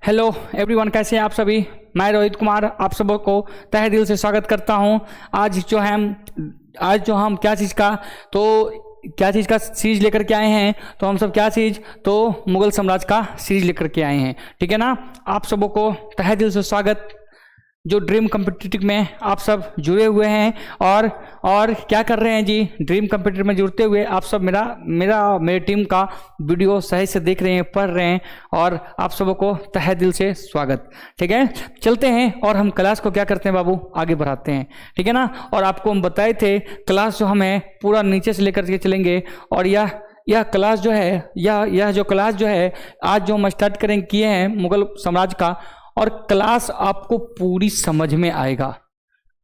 Hello everyone, कैसे हैं आप सभी। मैं रोहित कुमार आप सबको तहे दिल से स्वागत करता हूं। आज जो हम क्या चीज़ का सीरीज लेकर के आए हैं, तो हम सब क्या चीज़ तो मुगल साम्राज्य का सीरीज लेकर के आए हैं। ठीक है ना। आप सबको तहे दिल से स्वागत। जो ड्रीम कॉम्पिटिटिव में आप सब जुड़े हुए हैं और क्या कर रहे हैं जी, ड्रीम कॉम्पिटिटिव में जुड़ते हुए आप सब मेरे टीम का वीडियो सही से देख रहे हैं, पढ़ रहे हैं, और आप सबको तहे दिल से स्वागत। ठीक है, चलते हैं और हम क्लास को क्या करते हैं बाबू, आगे बढ़ाते हैं। ठीक है ना। और आपको हम बताए थे क्लास जो हमें पूरा नीचे से लेकर के चलेंगे, और यह क्लास जो है यह जो क्लास जो है आज जो हम स्टार्ट किए हैं मुगल साम्राज्य का, और क्लास आपको पूरी समझ में आएगा,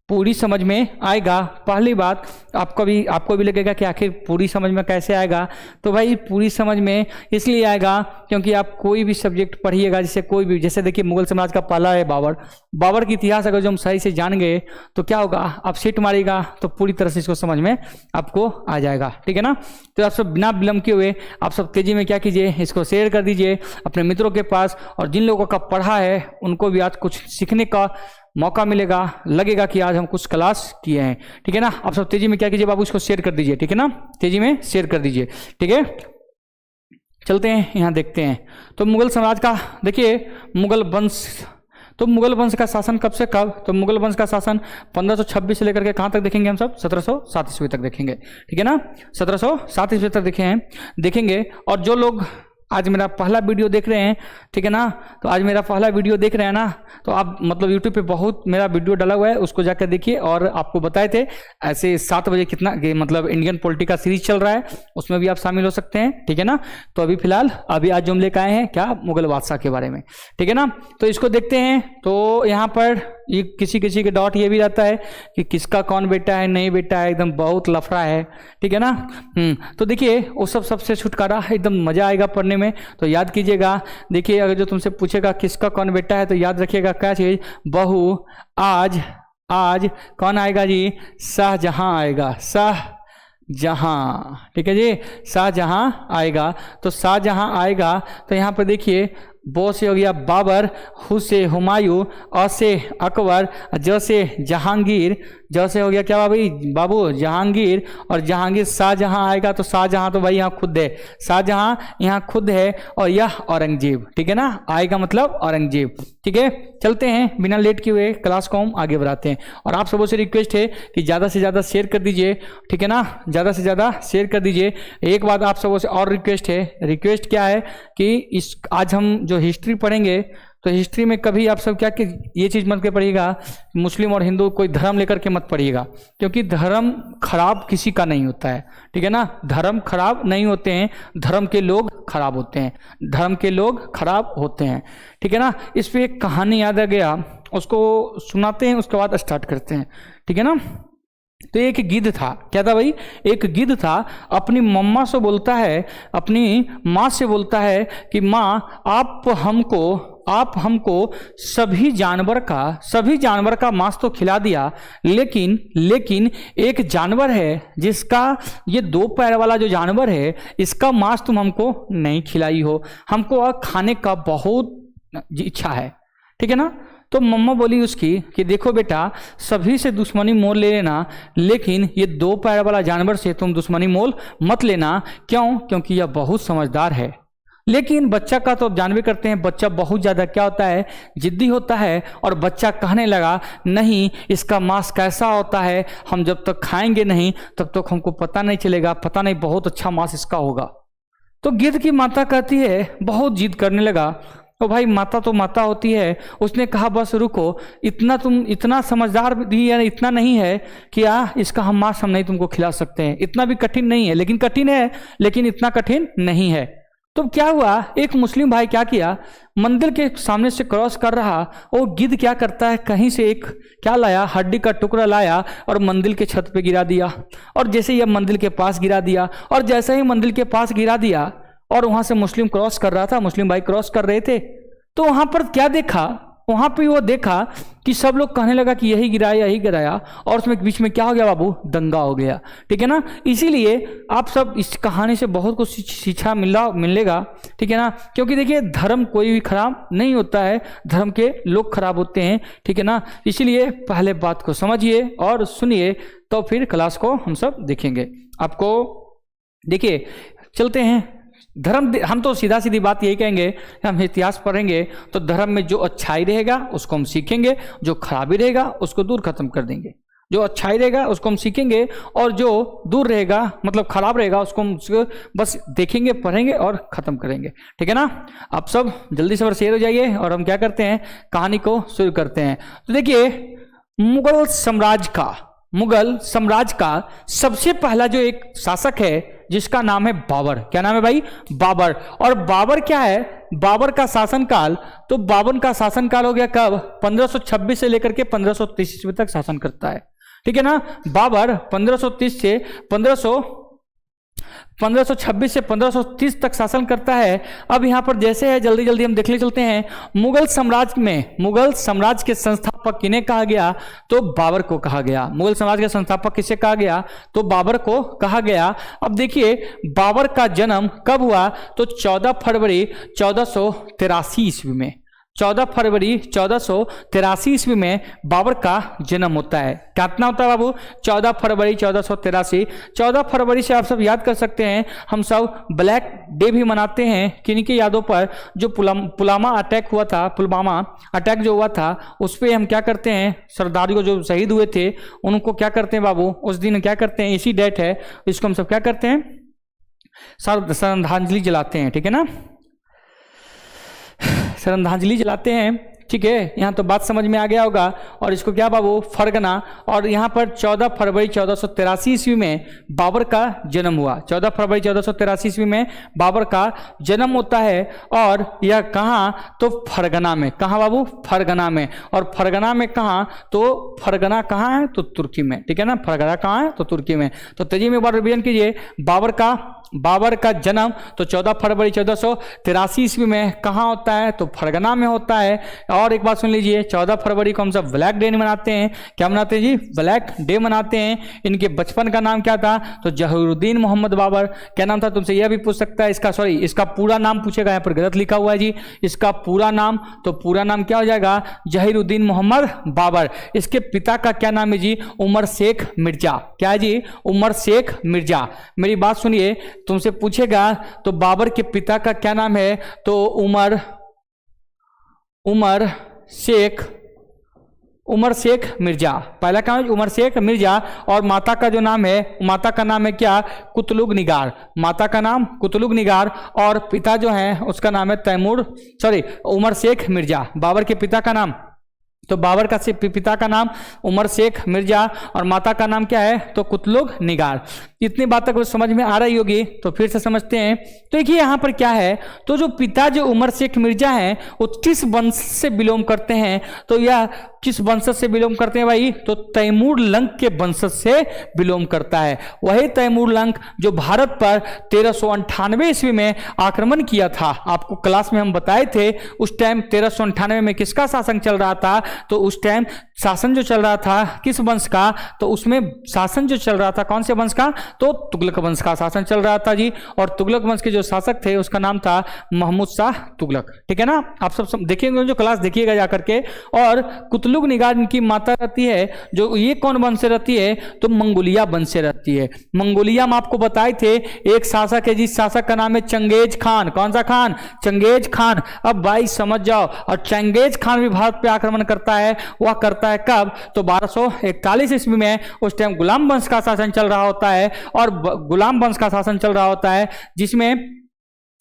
पूरी समझ में आएगा। पहली बात आपको भी लगेगा कि आखिर पूरी समझ में कैसे आएगा। तो भाई पूरी समझ में इसलिए आएगा क्योंकि आप कोई भी सब्जेक्ट पढ़िएगा, जैसे देखिए मुगल साम्राज्य का पहला है बाबर की इतिहास अगर जो हम सही से जान गए तो क्या होगा, आप सीट मारिएगा तो पूरी तरह से इसको समझ में आपको आ जाएगा। ठीक है ना। तो आप सब बिना विलम्ब किए हुए आप सब तेजी में क्या कीजिए, इसको शेयर कर दीजिए अपने मित्रों के पास, और जिन लोगों का पढ़ा है उनको भी आज कुछ सीखने का मौका मिलेगा, लगेगा कि आज हम कुछ क्लास किए हैं। ठीक है ना। आप सब तेजी में क्या कीजिए बाबू, इसको शेयर कर दीजिए। ठीक है ना, तेजी में शेयर कर दीजिए। ठीक है, चलते हैं यहाँ देखते हैं। तो मुगल साम्राज्य का देखिए, मुगल वंश का शासन कब से कब, तो मुगल वंश का शासन 1526 से लेकर के कहाँ तक देखेंगे हम सब, 1707 ईस्वी तक देखेंगे। ठीक है ना, 1707 ईस्वी तक देखेंगे। और जो लोग आज मेरा पहला वीडियो देख रहे हैं, ठीक है ना, तो आज मेरा पहला वीडियो देख रहे हैं ना, तो आप मतलब यूट्यूब पे बहुत मेरा वीडियो डाला हुआ है, उसको जाकर देखिए। और आपको बताए थे ऐसे 7 बजे कितना मतलब इंडियन पॉलिटी का सीरीज चल रहा है, उसमें भी आप शामिल हो सकते हैं। ठीक है ना। तो अभी आज जो हम लेकर आए हैं क्या, मुगल बादशाह के बारे में। ठीक है ना। तो इसको देखते हैं। तो यहाँ पर ये किसी के डाउट ये भी रहता है कि किसका कौन बेटा है, नहीं बेटा है, एकदम बहुत लफड़ा है। ठीक है ना। तो देखिए वो सबसे छुटकारा, एकदम मजा आएगा पढ़ने में। तो याद कीजिएगा, देखिए अगर जो तुमसे पूछेगा किसका कौन बेटा है, तो याद रखिएगा क्या चीज, बहू। आज कौन आएगा जी, शाहजहां आएगा, शाहजहां। ठीक है जी, शाहजहां आएगा। तो शाहजहां आएगा तो यहाँ पर देखिए, बो से हो गया बाबर, हु से हुमायूं, अ से अकबर, ज से जहांगीर, ज से हो गया क्या बाबू जहांगीर, और जहांगीर शाहजहां आएगा। तो शाहजहां तो भाई यहाँ खुद है, शाहजहां यहाँ खुद है, और यह औरंगजेब। ठीक है ना, आएगा मतलब औरंगजेब। ठीक है, चलते हैं बिना लेट किए हुए क्लास को हम आगे बढ़ाते हैं। और आप सबों से रिक्वेस्ट है कि ज़्यादा से ज़्यादा शेयर कर दीजिए। ठीक है ना, ज़्यादा से ज़्यादा शेयर कर दीजिए। एक बात आप सबों से और रिक्वेस्ट है, रिक्वेस्ट क्या है कि आज हम जो हिस्ट्री पढ़ेंगे, तो हिस्ट्री में कभी आप सब क्या कि ये चीज़ मत के पढ़िएगा, मुस्लिम और हिंदू कोई धर्म लेकर के मत पढ़िएगा, क्योंकि धर्म खराब किसी का नहीं होता है। ठीक है ना, धर्म खराब नहीं होते हैं, धर्म के लोग खराब होते हैं, धर्म के लोग खराब होते हैं। ठीक है ना। इस पर एक कहानी याद आ गया, उसको सुनाते हैं, उसके बाद स्टार्ट करते हैं। ठीक है ना। तो एक गिद्ध था, क्या था भाई, एक गिद्ध था, अपनी मम्मा से बोलता है, अपनी माँ से बोलता है कि माँ आप हमको सभी जानवर का मांस तो खिला दिया, लेकिन एक जानवर है जिसका ये 2 पैर वाला जो जानवर है, इसका मांस तुम हमको नहीं खिलाई हो, हमको खाने का बहुत इच्छा है। ठीक है ना। तो मम्मा बोली उसकी कि देखो बेटा, सभी से दुश्मनी मोल ले लेना, लेकिन ये 2 पैर वाला जानवर से तुम दुश्मनी मोल मत लेना। क्यों? क्योंकि यह बहुत समझदार है। लेकिन बच्चा का तो जानवे करते हैं, बच्चा बहुत ज़्यादा क्या होता है, जिद्दी होता है। और बच्चा कहने लगा, नहीं, इसका मांस कैसा होता है, हम जब तक खाएंगे नहीं तब तक हमको पता नहीं चलेगा, पता नहीं बहुत अच्छा मांस इसका होगा। तो गिद्ध की माता कहती है, बहुत जिद करने लगा। तो भाई माता तो माता होती है, उसने कहा बस रुको, इतना समझदार भी है, इतना नहीं है कि इसका हम मांस हम नहीं तुमको खिला सकते हैं, इतना भी कठिन नहीं है, लेकिन कठिन है, लेकिन इतना कठिन नहीं है। तो क्या हुआ, एक मुस्लिम भाई क्या किया, मंदिर के सामने से क्रॉस कर रहा, वो गिद्ध क्या करता है, कहीं से एक क्या लाया, हड्डी का टुकड़ा लाया और मंदिर के छत पे गिरा दिया। और जैसे ही मंदिर के पास गिरा दिया, और जैसे ही मंदिर के पास गिरा दिया, और वहां से मुस्लिम क्रॉस कर रहा था, मुस्लिम भाई क्रॉस कर रहे थे, तो वहां पर क्या देखा, वहां पे वो देखा कि सब लोग कहने लगा कि यही गिराया यही गिराया, और उसमें बीच में क्या हो गया बाबू, दंगा हो गया। ठीक है ना, इसीलिए आप सब इस कहानी से बहुत कुछ शिक्षा मिलेगा। ठीक है ना, क्योंकि देखिए धर्म कोई भी खराब नहीं होता है, धर्म के लोग खराब होते हैं। ठीक है ना, इसीलिए पहले बात को समझिए और सुनिए, तो फिर क्लास को हम सब देखेंगे। आपको देखिए चलते हैं धर्म, हम तो सीधा सीधी बात यही कहेंगे, हम इतिहास पढ़ेंगे तो धर्म में जो अच्छाई रहेगा उसको हम सीखेंगे, जो खराबी रहेगा उसको दूर खत्म कर देंगे। जो अच्छाई रहेगा उसको हम सीखेंगे, और जो दूर रहेगा मतलब खराब रहेगा उसको हम बस देखेंगे, पढ़ेंगे और खत्म करेंगे। ठीक है ना, आप सब जल्दी से शेयर हो जाइए और हम क्या करते हैं, कहानी को शुरू करते हैं। तो देखिए मुगल साम्राज्य का सबसे पहला जो एक शासक है जिसका नाम है बाबर। क्या नाम है भाई, बाबर। और बाबर क्या है, बाबर का शासनकाल, तो बाबर का शासनकाल हो गया कब, 1526 से लेकर के 1530 ईस्वी तक शासन करता है। ठीक है ना, बाबर 1530 से 1526 से 1530 तक शासन करता है। अब यहाँ पर जैसे है जल्दी जल्दी हम देखने चलते हैं, मुगल साम्राज्य के संस्थापक किन्हें कहा गया, तो बाबर को कहा गया। मुगल साम्राज्य के संस्थापक किसे कहा गया, तो बाबर को कहा गया। अब देखिए बाबर का जन्म कब हुआ, तो 14 फरवरी 1483 ईस्वी में, 14 फरवरी 1483 ईस्वी में बाबर का जन्म होता है। कितना होता है बाबू, 14 फरवरी 1483। 14 फरवरी से आप सब याद कर सकते हैं, हम सब ब्लैक डे भी मनाते हैं किन्हीं यादों पर, जो पुलवामा अटैक हुआ था, पुलवामा अटैक जो हुआ था उस पर हम क्या करते हैं, सरदारियों जो शहीद हुए थे उनको क्या करते हैं बाबू, उस दिन क्या करते हैं, इसी डेट है, इसको हम सब क्या करते हैं, श्रद्धांजलि जलाते हैं। ठीक है ना, श्रद्धांजलि जलाते हैं। ठीक है, यहाँ तो बात समझ में आ गया होगा। और इसको क्या बाबू, फरगना। और यहाँ पर 14 फरवरी 1483 ईस्वी में बाबर का जन्म हुआ। 14 फरवरी 1483 ईस्वी में बाबर का जन्म होता है। और यह कहाँ, तो फरगना में। कहाँ बाबू, फरगना में। और फरगना में कहाँ, तो फरगना कहाँ है, तो तुर्की में। ठीक है ना, फरगना कहाँ है, तो तुर्की में। तो तेजी में एक बार रिवीजन कीजिए, बाबर का जन्म तो 14 फरवरी 1483 ईस्वी में कहाँ होता है, तो फरगना में होता है। और एक बात सुन लीजिए, 14 फरवरी को हम सब ब्लैक डे मनाते हैं। क्या मनाते हैं जी, ब्लैक डे मनाते हैं। इनके बचपन का नाम क्या था, तो जहीरुद्दीन मोहम्मद बाबर। क्या नाम था, तुमसे यह भी पूछ सकता है, इसका पूरा नाम पूछेगा, यहाँ पर गलत लिखा हुआ है जी, इसका पूरा नाम, तो पूरा नाम क्या हो जाएगा, जहीरुद्दीन मोहम्मद बाबर। इसके पिता का क्या नाम है जी, उमर शेख मिर्जा। क्या है जी, उमर शेख मिर्जा। मेरी बात सुनिए, तुमसे पूछेगा तो बाबर के पिता का क्या नाम है, तो उमर शेख मिर्जा। पहला काम है उमर शेख मिर्जा। और माता का जो नाम है, माता का नाम है क्या, कुतलुग निगार। माता का नाम कुतलुग निगार। और पिता जो है उसका नाम है उमर शेख मिर्जा। बाबर के पिता का नाम, तो बाबर का पिता का नाम उमर शेख मिर्जा और माता का नाम क्या है, तो कुतलुग निगार। इतनी बात तक समझ में आ रही होगी, तो फिर से समझते हैं। तो देखिए यहाँ पर क्या है, तो जो पिता जो उमर शेख मिर्जा हैं वो किस वंश से बिलोंग करते हैं, तो यह किस वंशज से बिलोंग करते हैं भाई, तो तैमूर लंक के वंशज से बिलोंग करता है। वही तैमूर लंक जो भारत पर 1398 ईस्वी में आक्रमण किया था। आपको क्लास में हम बताए थे, उस टाइम 1398 में किसका शासन चल रहा था, तो उस टाइम शासन जो चल रहा था किस वंश का, तो उसमें शासन जो चल रहा था कौन से वंश का, तो तुगलक वंश का शासन चल रहा था जी। और तुगलक वंश के जो शासक थे उसका नाम था महमूद शाह तुगलक। ठीक है ना, आप सब देखिएगा, जो क्लास देखिएगा जाकर के। और कुतलुग निगार इनकी माता रहती है, जो ये कौन वंश से रहती है, तो मंगोलिया वंश से रहती है। मंगोलिया में आपको बताए थे एक शासक है, जिस शासक का नाम है चंगेज खान। कौन सा खान, चंगेज खान। अब भाई समझ जाओ, और चंगेज खान भी भारत पे आक्रमण करता है। वह करता है कब, तो 1241 ईस्वी में। उस टाइम गुलाम वंश का शासन चल रहा होता है, और गुलाम वंश का शासन चल रहा होता है, जिसमें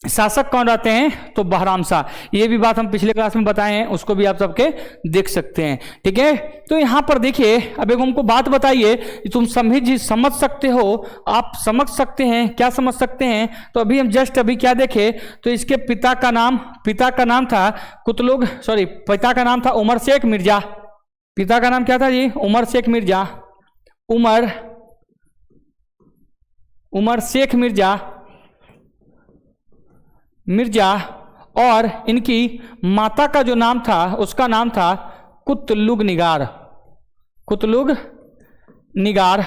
शासक कौन रहते हैं, तो बहराम शाह। ये भी बात हम पिछले क्लास में बताए हैं, उसको भी आप सबके देख सकते हैं। ठीक है, तो यहां पर देखिए, अब एक हमको बात बताइए, तुम समझ सकते हो, आप समझ सकते हैं, क्या समझ सकते हैं। तो अभी हम अभी क्या देखे, तो इसके पिता का नाम था पिता का नाम था उमर शेख मिर्जा। पिता का नाम क्या था जी, उमर शेख मिर्जा। उमर शेख मिर्जा। और इनकी माता का जो नाम था उसका नाम था कुतलुग निगार, कुतलुग निगार।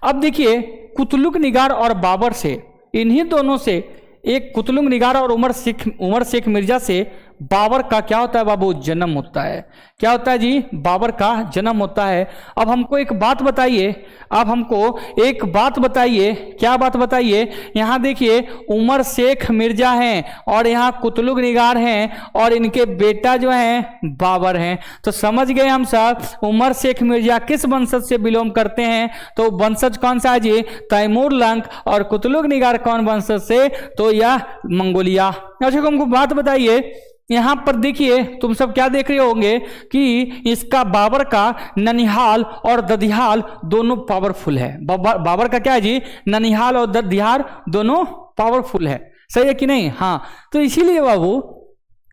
अब देखिए कुतलुग निगार और बाबर से, इन्हीं दोनों से, एक कुतलुग निगार और उमर शेख मिर्जा से बाबर का क्या होता है बाबू, जन्म होता है। क्या होता है जी, बाबर का जन्म होता है। अब हमको एक बात बताइए, अब हमको एक बात बताइए, क्या बात बताइए। यहाँ देखिए उमर शेख मिर्जा हैं और यहाँ कुतलुग निगार हैं और इनके बेटा जो हैं बाबर हैं। तो समझ गए हम सब उमर शेख मिर्जा किस वंशज से बिलोंग करते हैं। तो वंशज कौन सा है जी, तैमूर लंग। और कुतलुग निगार कौन वंशज से, तो यह मंगोलिया। अच्छा हमको बात बताइए, यहां पर देखिए तुम सब क्या देख रहे होंगे कि इसका बाबर का ननिहाल और ददिहाल दोनों पावरफुल है। बाबर का क्या है जी, ननिहाल और ददिहाल दोनों पावरफुल है, सही है कि नहीं। हाँ, तो इसीलिए बाबू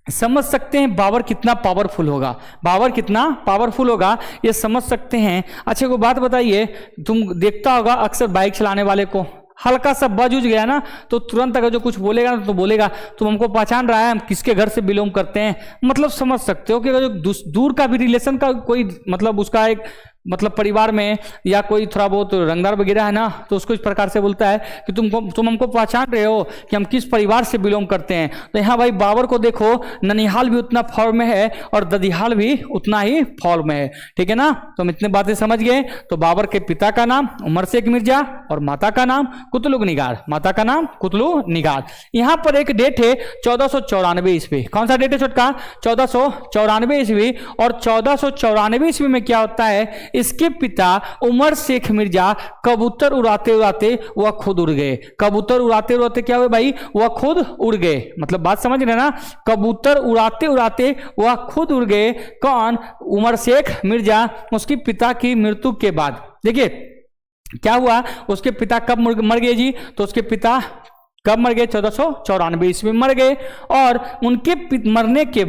समझ सकते हैं बाबर कितना पावरफुल होगा, बाबर कितना पावरफुल होगा ये समझ सकते हैं। अच्छा को बात बताइए, तुम देखता होगा अक्सर बाइक चलाने वाले को हल्का सा बज उज गया ना तो तुरंत अगर जो कुछ बोलेगा ना तो बोलेगा तुम हमको पहचान रहा है हम किसके घर से बिलोंग करते हैं। मतलब समझ सकते हो कि अगर जो दूर का भी रिलेशन का कोई मतलब उसका एक मतलब परिवार में या कोई थोड़ा बहुत रंगदार वगैरह है ना तो उसको इस प्रकार से बोलता है कि तुम हमको पहचान रहे हो कि हम किस परिवार से बिलोंग करते हैं। तो यहाँ भाई बाबर को देखो ननिहाल भी उतना फॉर्म में है और ददिहाल भी उतना ही फॉर्म में है, ठीक है ना। तो हम इतने बातें समझ गए। तो बाबर के पिता का नाम उमर शेख मिर्जा और माता का नाम कुतलुग निगार, माता का नाम कुतलुग निगार। यहाँ पर एक डेट है 1494 ईस्वी। कौन सा डेट है छोटका, 1494 ईस्वी। और 1494 ईस्वी में क्या होता है, इसके पिता उमर शेख मिर्जा कबूतर उड़ाते उड़ाते वह खुद उड़ गए। कबूतर उड़ाते उड़ाते क्या हुए भाई, वह खुद उड़ गए। मतलब बात समझ रहे ना, कबूतर उड़ाते उड़ाते वह खुद उड़ गए। कौन, उमर शेख मिर्जा। उसके पिता की मृत्यु के बाद देखिए क्या हुआ, उसके पिता कब मर गए जी, तो उसके पिता कब मर गए, 1494 ईस्वी में मर गए। और उनके मरने के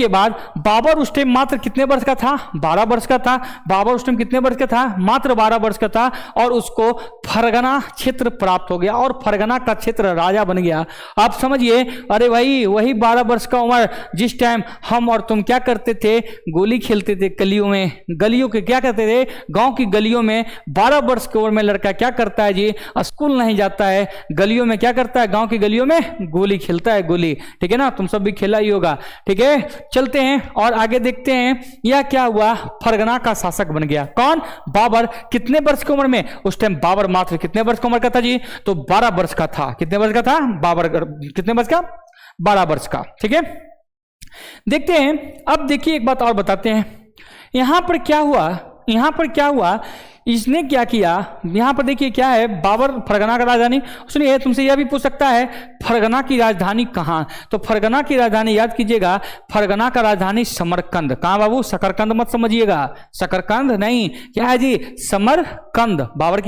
बाद बाबर उस टाइम मात्र कितने वर्ष का था, 12 वर्ष का था। बाबर उस टाइम कितने वर्ष का था, मात्र 12 वर्ष का था। और उसको फरगना क्षेत्र प्राप्त हो गया और फरगना का क्षेत्र राजा बन गया। आप समझिए, अरे भाई वही 12 वर्ष का उम्र जिस टाइम हम और तुम क्या करते थे, गोली खेलते थे गलियों में, गलियों के क्या करते थे, गांव की गलियों में 12 वर्ष की उम्र में लड़का क्या करता है जी, स्कूल नहीं जाता है, गलियों में क्या करता है, गांव की गलियों में गोली खेलता है, गोली, ठीक है ना। तुम सब भी खेला ही होगा, ठीक है। चलते हैं और आगे देखते हैं यह क्या हुआ, फरगना का शासक बन गया। कौन, बाबर। कितने वर्ष की उम्र में, उस टाइम बाबर मात्र कितने वर्ष की उम्र का था जी, तो 12 वर्ष का था। कितने वर्ष का था, बाबर कितने वर्ष का, 12 वर्ष का, ठीक है। देखते हैं, अब देखिए एक बात और बताते हैं, यहां पर क्या हुआ, इसने क्या किया। यहां पर देखिए क्या है, बाबर फरगना का राजधानी, सुनिए तुमसे यह भी पूछ सकता है फरगना की राजधानी कहां, तो फरगना की राजधानी याद कीजिएगा, फरगना का राजधानी समरकंद। कहां बाबू, शकरकंद मत समझिएगा, शकरकंद नहीं, क्या है जी, समरकंद। बाबर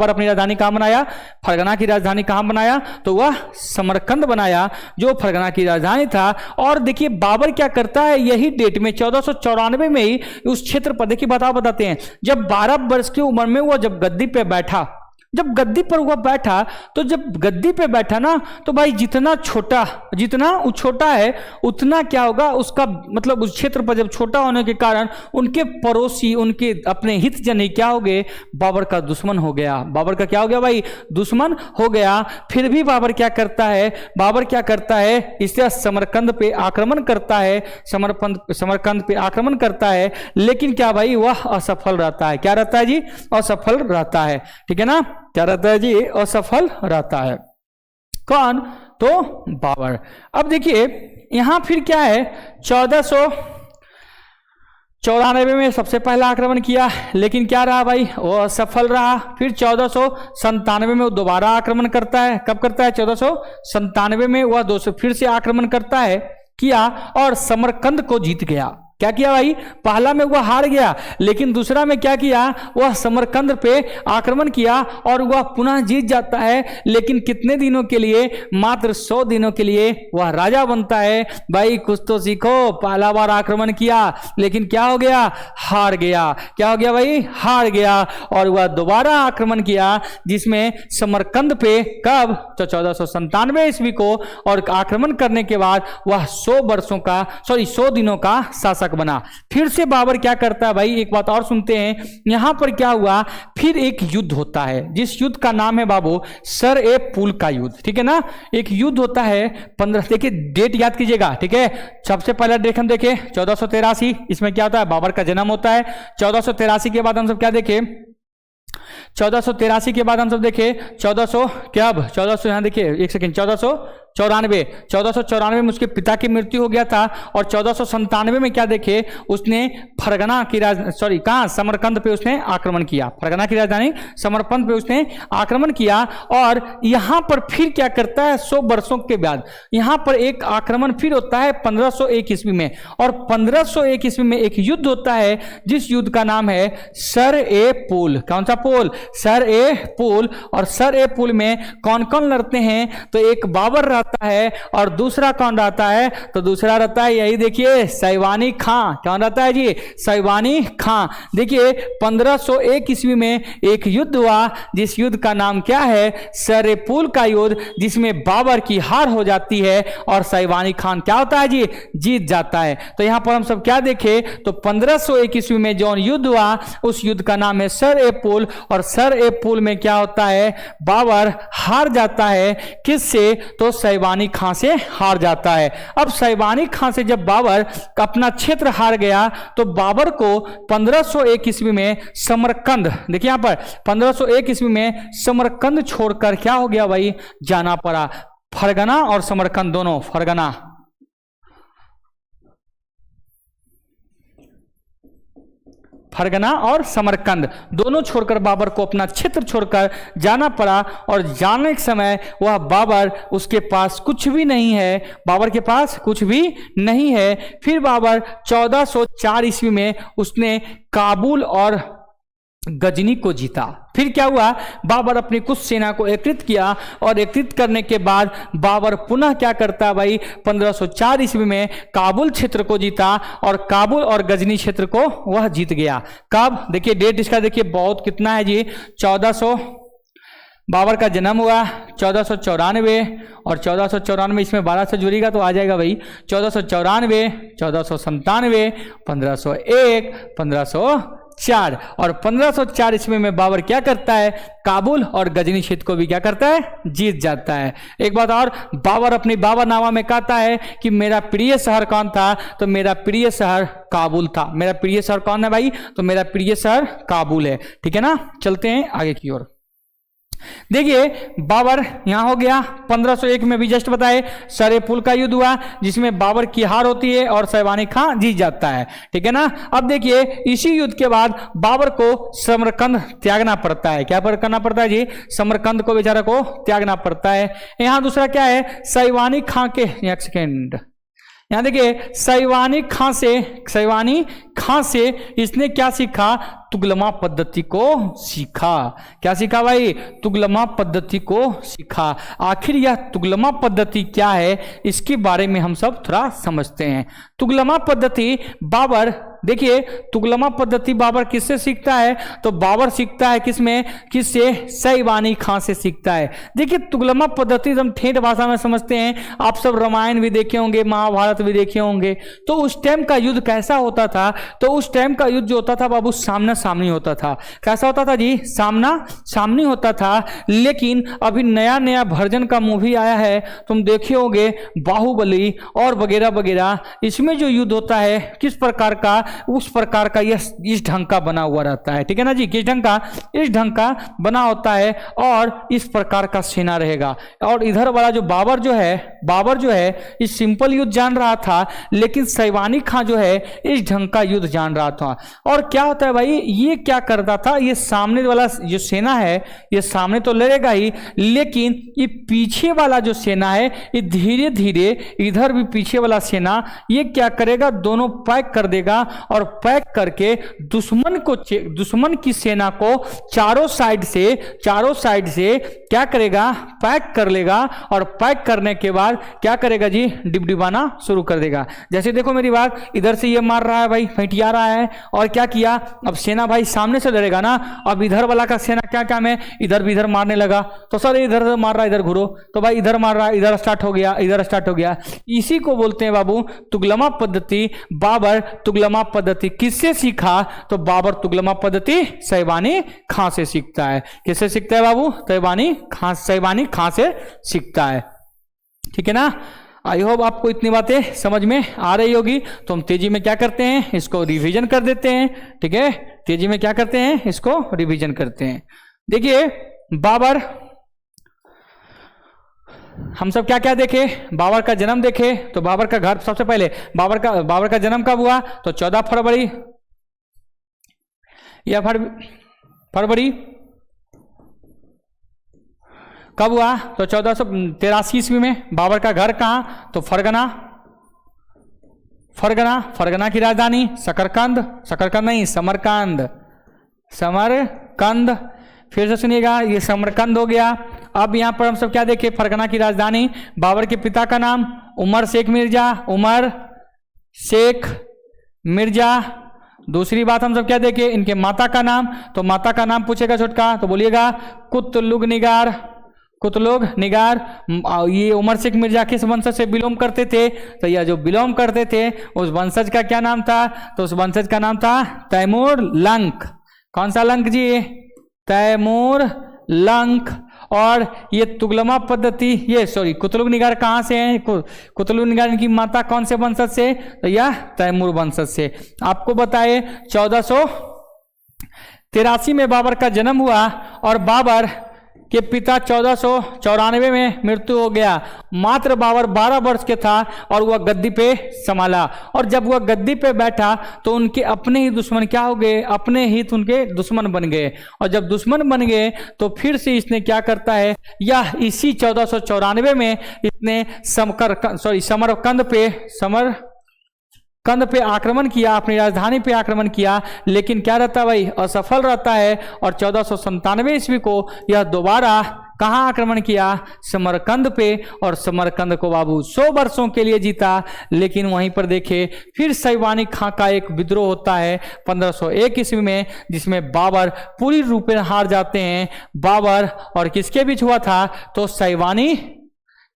अपनी राजधानी कहां बनाया, फरगना की राजधानी कहां बनाया, तो वह समरकंद बनाया जो फरगना की राजधानी था। और देखिए बाबर क्या करता है, यही डेट में 1494 में ही उस क्षेत्र पर देखिए बताते हैं, जब 12 वर्ष की उम्र में वो जब गद्दी पे बैठा, जब गद्दी पर वह बैठा, तो जब गद्दी पे बैठा ना तो भाई जितना छोटा है उतना क्या होगा उसका मतलब उस क्षेत्र पर जब छोटा होने के कारण उनके पड़ोसी, उनके अपने हित जन ही क्या हो गए, बाबर का दुश्मन हो गया। बाबर का क्या हो गया भाई, दुश्मन हो गया। फिर भी बाबर क्या करता है, इससे समरकंद पे आक्रमण करता है, समरकंद पे आक्रमण करता है। लेकिन क्या भाई, वह असफल रहता है। क्या रहता है जी, असफल रहता है, ठीक है ना। क्या रहता है जी, असफल रहता है। कौन, तो बाबर। अब देखिए यहां फिर क्या है, 1494 में सबसे पहला आक्रमण किया, लेकिन क्या रहा भाई, वो असफल रहा। फिर 1497 में वो दोबारा आक्रमण करता है। कब करता है, 1497 में वह फिर से आक्रमण किया और समरकंद को जीत गया। क्या किया भाई, पहला में वह हार गया, लेकिन दूसरा में क्या किया, वह समरकंद पे आक्रमण किया और वह पुनः जीत जाता है। लेकिन कितने दिनों के लिए, मात्र 100 दिनों के लिए वह राजा बनता है। भाई कुछ तो सीखो, पहला बार आक्रमण किया लेकिन क्या हो गया, हार गया। क्या हो गया भाई, हार गया। और वह दोबारा आक्रमण किया जिसमें समरकंद पे कब, तो 1497 ईस्वी को, और आक्रमण करने के बाद वह 100 दिनों का शासक बना। फिर से बाबर क्या करता है भाई, एक बात और सुनते हैं। यहां पर क्या हुआ, फिर एक युद्ध होता है जिस युद्ध का नाम है बाबू सर ए पुल का युद्ध, ठीक है ना। एक युद्ध होता है 15, देखिए डेट याद कीजिएगा, ठीक है। सबसे पहला डेट हम देखें 1483, इसमें क्या होता है, बाबर का जन्म होता है। 1483 के बाद हम सब क्या देखें, 1483 के बाद हम सब देखे 1400 क्या, अब 1400 यहां देखिए एक सेकंड, 1494 में उसके पिता की मृत्यु हो गया था। और 1497 में क्या देखे, उसने फरगना की कहां, समरकंद पे उसने आक्रमण किया, फरगना की राजधानी समरकंद पे उसने आक्रमण किया। और यहां पर फिर क्या करता है, 100 वर्षों के बाद यहां पर एक आक्रमण फिर होता है 1501 ईस्वी में। और 1501 ईस्वी में एक युद्ध होता है जिस युद्ध का नाम है सर ए पुल। कौन सा पुल, सर ए पुल। और सर ए पुल में कौन कौन लड़ते हैं, तो एक बाबर रहता है और दूसरा कौन रहता है, तो दूसरा रहता है यही देखिए सैवानी खां। कौन रहता है जी, सैवानी खां। देखिए 1501 ईस्वी में एक युद्ध हुआ जिस युद्ध का नाम क्या है, सर ए पुल का युद्ध, जिसमें बाबर की हार हो जाती है और सैवानी खान क्या होता है जी, जीत जाता है। तो यहां पर हम सब क्या देखे, तो 1501 ईस्वी में जो युद्ध हुआ उस युद्ध का नाम है सर ए पुल। और सर ए पुल में क्या होता है, बाबर हार जाता है, किससे, तो सैवानी खां से हार जाता है। अब सैवानी खां से जब बाबर अपना क्षेत्र हार गया तो बाबर को 1501 ईस्वी में समरकंद, देखिए यहां पर 1501 ईस्वी में समरकंद छोड़कर क्या हो गया भाई, जाना पड़ा। फरगना और समरकंद दोनों, फरगना और समरकंद दोनों छोड़कर बाबर को अपना क्षेत्र छोड़कर जाना पड़ा। और जाने के समय वह बाबर, उसके पास कुछ भी नहीं है, बाबर के पास कुछ भी नहीं है। फिर बाबर 1404 ईस्वी में उसने काबुल और गजनी को जीता। फिर क्या हुआ, बाबर अपनी कुछ सेना को एकत्रित किया और एकत्रित करने के बाद बाबर पुनः क्या करता है भाई, 1504 ईस्वी में काबुल क्षेत्र को जीता और काबुल और गजनी क्षेत्र को वह जीत गया। कब, देखिए डेट इसका देखिए बहुत कितना है जी, 1400, बाबर का जन्म हुआ 1494 और 1494 इसमें 12 से जुड़ेगा तो आ जाएगा भाई 1494, 1497, 1501, 1504। और 1504 ईस्वी में बाबर क्या करता है, काबुल और गजनी क्षेत्र को भी क्या करता है, जीत जाता है। एक बात और, बाबर अपनी बाबरनामा में कहता है कि मेरा प्रिय शहर कौन था, तो मेरा प्रिय शहर काबुल था। मेरा प्रिय शहर कौन है भाई, तो मेरा प्रिय शहर काबुल है, ठीक है ना। चलते हैं आगे की ओर। देखिए बाबर यहां हो गया 1501 में भी जस्ट बताए सर ए पुल का युद्ध हुआ जिसमें बाबर की हार होती है और सैवानी खां जीत जाता है, ठीक है ना। अब देखिए इसी युद्ध के बाद बाबर को समरकंद त्यागना पड़ता है। क्या करना पड़ता है जी, समरकंद को बेचारा को त्यागना पड़ता है। यहां दूसरा क्या है, सैवानी खां के, एक सेकेंड, यहां देखिए सैवानी खां से इसने क्या सीखा, तुगलमा पद्धति को सीखा। क्या सीखा भाई, तुगलमा पद्धति को सीखा। आखिर यह तुगलमा पद्धति क्या है, इसके बारे में हम सब थोड़ा समझते हैं। तुगलमा पद्धति बाबर, देखिए तुगलमा पद्धति बाबर किससे सीखता है, तो बाबर सीखता है किसमें, किससे, सैवानी खां से सीखता है। देखिए तुगलमा पद्धति हम ठेठ भाषा में समझते हैं, आप सब रामायण भी देखे होंगे, महाभारत भी देखे होंगे। तो उस टाइम का युद्ध कैसा होता था, तो उस टाइम का युद्ध जो होता था बाबू सामना सामनी होता था। कैसा होता था जी, सामना सामनी होता था। लेकिन अभी नया नया वर्जन का मूवी आया है, तुम देखे होंगे बाहुबली और वगैरह वगैरह, इसमें जो युद्ध होता है किस प्रकार का, उस प्रकार का यह इस ढंग का बना हुआ रहता है, ठीक है ना जी, किस ढंग का, इस ढंग का बना होता है और इस प्रकार का सेना रहेगा। और इधर वाला जो बाबर जो है इस सिंपल युद्ध जान रहा था, लेकिन सैवानी खां जो है इस ढंग का युद्ध युद्ध जान रहा था। और क्या होता है भाई, ये क्या करता था, ये सामने वाला जो सेना है ये सामने तो लड़ेगा ही, लेकिन ये पीछे वाला जो सेना है ये धीरे धीरे इधर भी पीछे वाला सेना ये क्या करेगा, दोनों पैक कर देगा और पैक करके दुश्मन की सेना को चारों साइड से क्या करेगा, पैक कर लेगा। और पैक करने के बाद क्या करेगा जी, डिबडिबाना शुरू कर देगा। जैसे देखो मेरी बात, इधर से ये मार रहा है भाई, फेंटिया रहा है, और क्या किया, अब सेना भाई सामने से लड़ेगा ना, अब इधर वाला का सेना क्या काम है, इधर भी इधर मारने लगा। तो सर इधर से मार रहा है, इधर घुरो, तो भाई इधर मार रहा है, इधर स्टार्ट हो गया, इधर स्टार्ट हो गया। इसी को बोलते हैं बाबू तुगलमा पद्धति। बाबर तुगलमा पद्धति किससे सीखा, तो बाबर तुगलमा पद्धति साहिबानी खां से सीखता है। किससे सीखता है बाबू, साहिबानी खां से सीखता है। ठीक है ना। आई होप आपको इतनी बातें समझ में आ रही होगी। तो हम तेजी में क्या करते हैं, इसको रिवीजन कर देते हैं। ठीक है, तेजी में क्या करते हैं, इसको रिवीजन करते हैं। देखिए बाबर, हम सब क्या क्या देखे, बाबर का जन्म देखे। तो बाबर का घर, सबसे पहले बाबर का जन्म कब हुआ, तो 14 फरवरी या फरवरी कब हुआ, तो 1483 ईस्वी में। बाबर का घर कहाँ, तो फरगना की राजधानी समरकंद नहीं, समरकंद। फिर से सुनिएगा, ये समरकंद हो गया। अब यहाँ पर हम सब क्या देखे, फरगना की राजधानी। बाबर के पिता का नाम उमर शेख मिर्जा। दूसरी बात हम सब क्या देखे, इनके माता का नाम, तो माता का नाम पूछेगा छोटका, तो बोलिएगा कुतलुग निगार। ये उमर शेख मिर्जा किस वंशज से बिलोंग करते थे, तो यह जो बिलोंग करते थे उस वंशज का क्या नाम था, तो उस वंशज का नाम था तैमूर लंक। कौन सा लंक जी, तैमूर लंक। और ये तुगलमा पद्धति, ये सॉरी कुतलुग निगार कहाँ से हैं, कुतलुग निगार की माता कौन से वंशज से, तो यह तैमूर वंशज से। आपको बताए 1483 में बाबर का जन्म हुआ और बाबर के पिता 1494 में मृत्यु हो गया। मात्र बाबर 12 वर्ष के था और वह गद्दी पे संभाला। और जब वह गद्दी पे बैठा तो उनके अपने ही दुश्मन क्या हो गए, अपने ही उनके दुश्मन बन गए। और जब दुश्मन बन गए तो फिर से इसने क्या करता है, यह इसी 1494 में इसने समरकंद पे आक्रमण किया, अपनी राजधानी पे आक्रमण किया, लेकिन क्या रहता है भाई, असफल रहता है। और 1497 ईस्वी को यह दोबारा कहाँ आक्रमण किया, समरकंद पे। और समरकंद को बाबू 100 वर्षों के लिए जीता। लेकिन वहीं पर देखे फिर साहिबानी खां का एक विद्रोह होता है 1501 ईस्वी में, जिसमें बाबर पूरी रूप में हार जाते हैं। बाबर और किसके बीच हुआ था, तो साहिबानी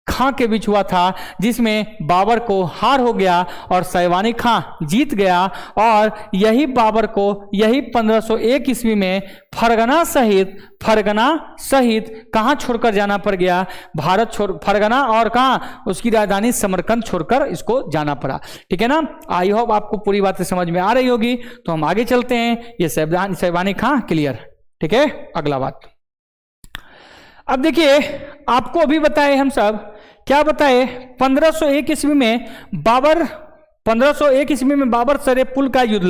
खां के बीच हुआ था, जिसमें बाबर को हार हो गया और साहिबानी खां जीत गया। और यही बाबर को 1501 ईस्वी में फरगना सहित कहां छोड़कर जाना पड़ गया, फरगना और कहां, उसकी राजधानी समरकंद छोड़कर इसको जाना पड़ा। ठीक है ना। आई होप आपको पूरी बातें समझ में आ रही होगी। तो हम आगे चलते हैं। ये साहिबानी खां क्लियर। ठीक है, अगला बात। अब देखिए आपको अभी बताए, हम सब क्या बताए, 1501 ईस्वी में बाबर सरे पुल का युद्ध